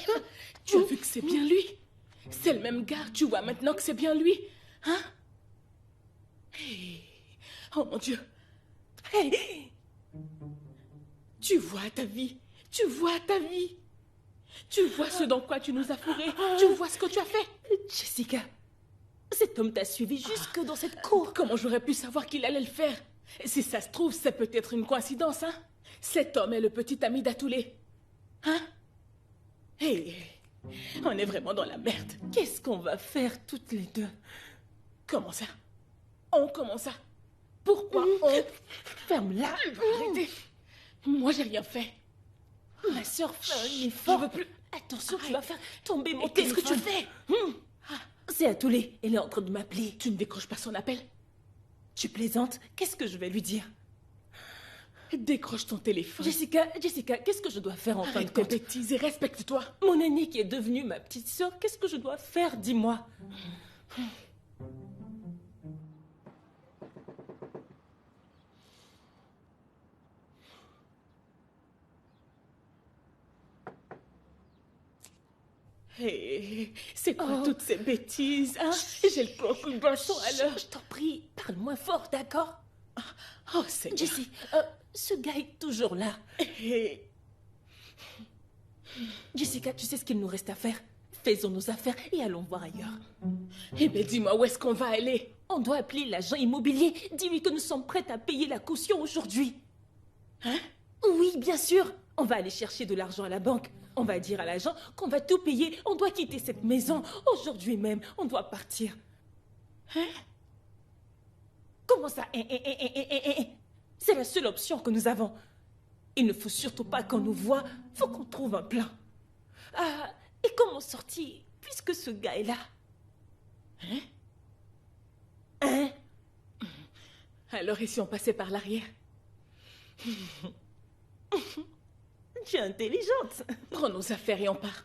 Speaker 3: Tu as vu que c'est bien lui? C'est le même gars. Tu vois maintenant que c'est bien lui? Hein? Hey. Oh mon Dieu. Hey. Tu vois ta vie. Tu vois ta vie. Tu vois ce dans quoi tu nous as fourrés. Tu vois ce que tu as fait.
Speaker 2: Jessica, cet homme t'a suivi jusque dans cette cour.
Speaker 3: Comment j'aurais pu savoir qu'il allait le faire? Si ça se trouve, c'est peut-être une coïncidence, hein? Cet homme est le petit ami d'Atoulé. Hein? Hé, on est vraiment dans la merde.
Speaker 2: Qu'est-ce qu'on va faire toutes les deux?
Speaker 3: Comment ça? Comment ça? Pourquoi Ferme-la. Arrêtez. Moi, j'ai rien fait.
Speaker 2: Ma soeur fait un effort.
Speaker 3: Je veux plus.
Speaker 2: Attention, tu vas faire tomber mon
Speaker 3: Qu'est-ce
Speaker 2: téléphone.
Speaker 3: que tu fais
Speaker 2: C'est Atoulé. Elle est en train de m'appeler.
Speaker 3: Tu ne décroches pas son appel?
Speaker 2: Tu plaisantes? Qu'est-ce que je vais lui dire?
Speaker 3: Décroche ton téléphone.
Speaker 2: Jessica, qu'est-ce que je dois faire en fin de
Speaker 3: Arrête tes
Speaker 2: compte?
Speaker 3: bêtises et respecte-toi.
Speaker 2: Mon aînée qui est devenue ma petite sœur, qu'est-ce que je dois faire? Dis-moi.
Speaker 3: Hé, c'est quoi toutes ces bêtises, hein? J'ai le corps sous le boisson à l'heure.
Speaker 2: Je t'en prie, parle moins fort, d'accord?
Speaker 3: Oh, Seigneur.
Speaker 2: Jessie, ce gars est toujours là.
Speaker 3: Hé.
Speaker 2: Jessica, tu sais ce qu'il nous reste à faire? Faisons nos affaires et allons voir ailleurs.
Speaker 3: Eh bien, dis-moi, où est-ce qu'on va aller?
Speaker 2: On doit appeler l'agent immobilier. Dis-lui que nous sommes prêts à payer la caution aujourd'hui.
Speaker 3: Hein?
Speaker 2: Oui, bien sûr. On va aller chercher de l'argent à la banque. On va dire à l'agent qu'on va tout payer. On doit quitter cette maison. Aujourd'hui même, on doit partir.
Speaker 3: Hein?
Speaker 2: Comment ça? C'est la seule option que nous avons. Il ne faut surtout pas qu'on nous voie. Faut qu'on trouve un plan. Ah, et comment sortir puisque ce gars est là?
Speaker 3: Hein?
Speaker 2: Hein?
Speaker 3: Alors, et si on passait par l'arrière?
Speaker 2: Tu es intelligente.
Speaker 3: Prends nos affaires et on part.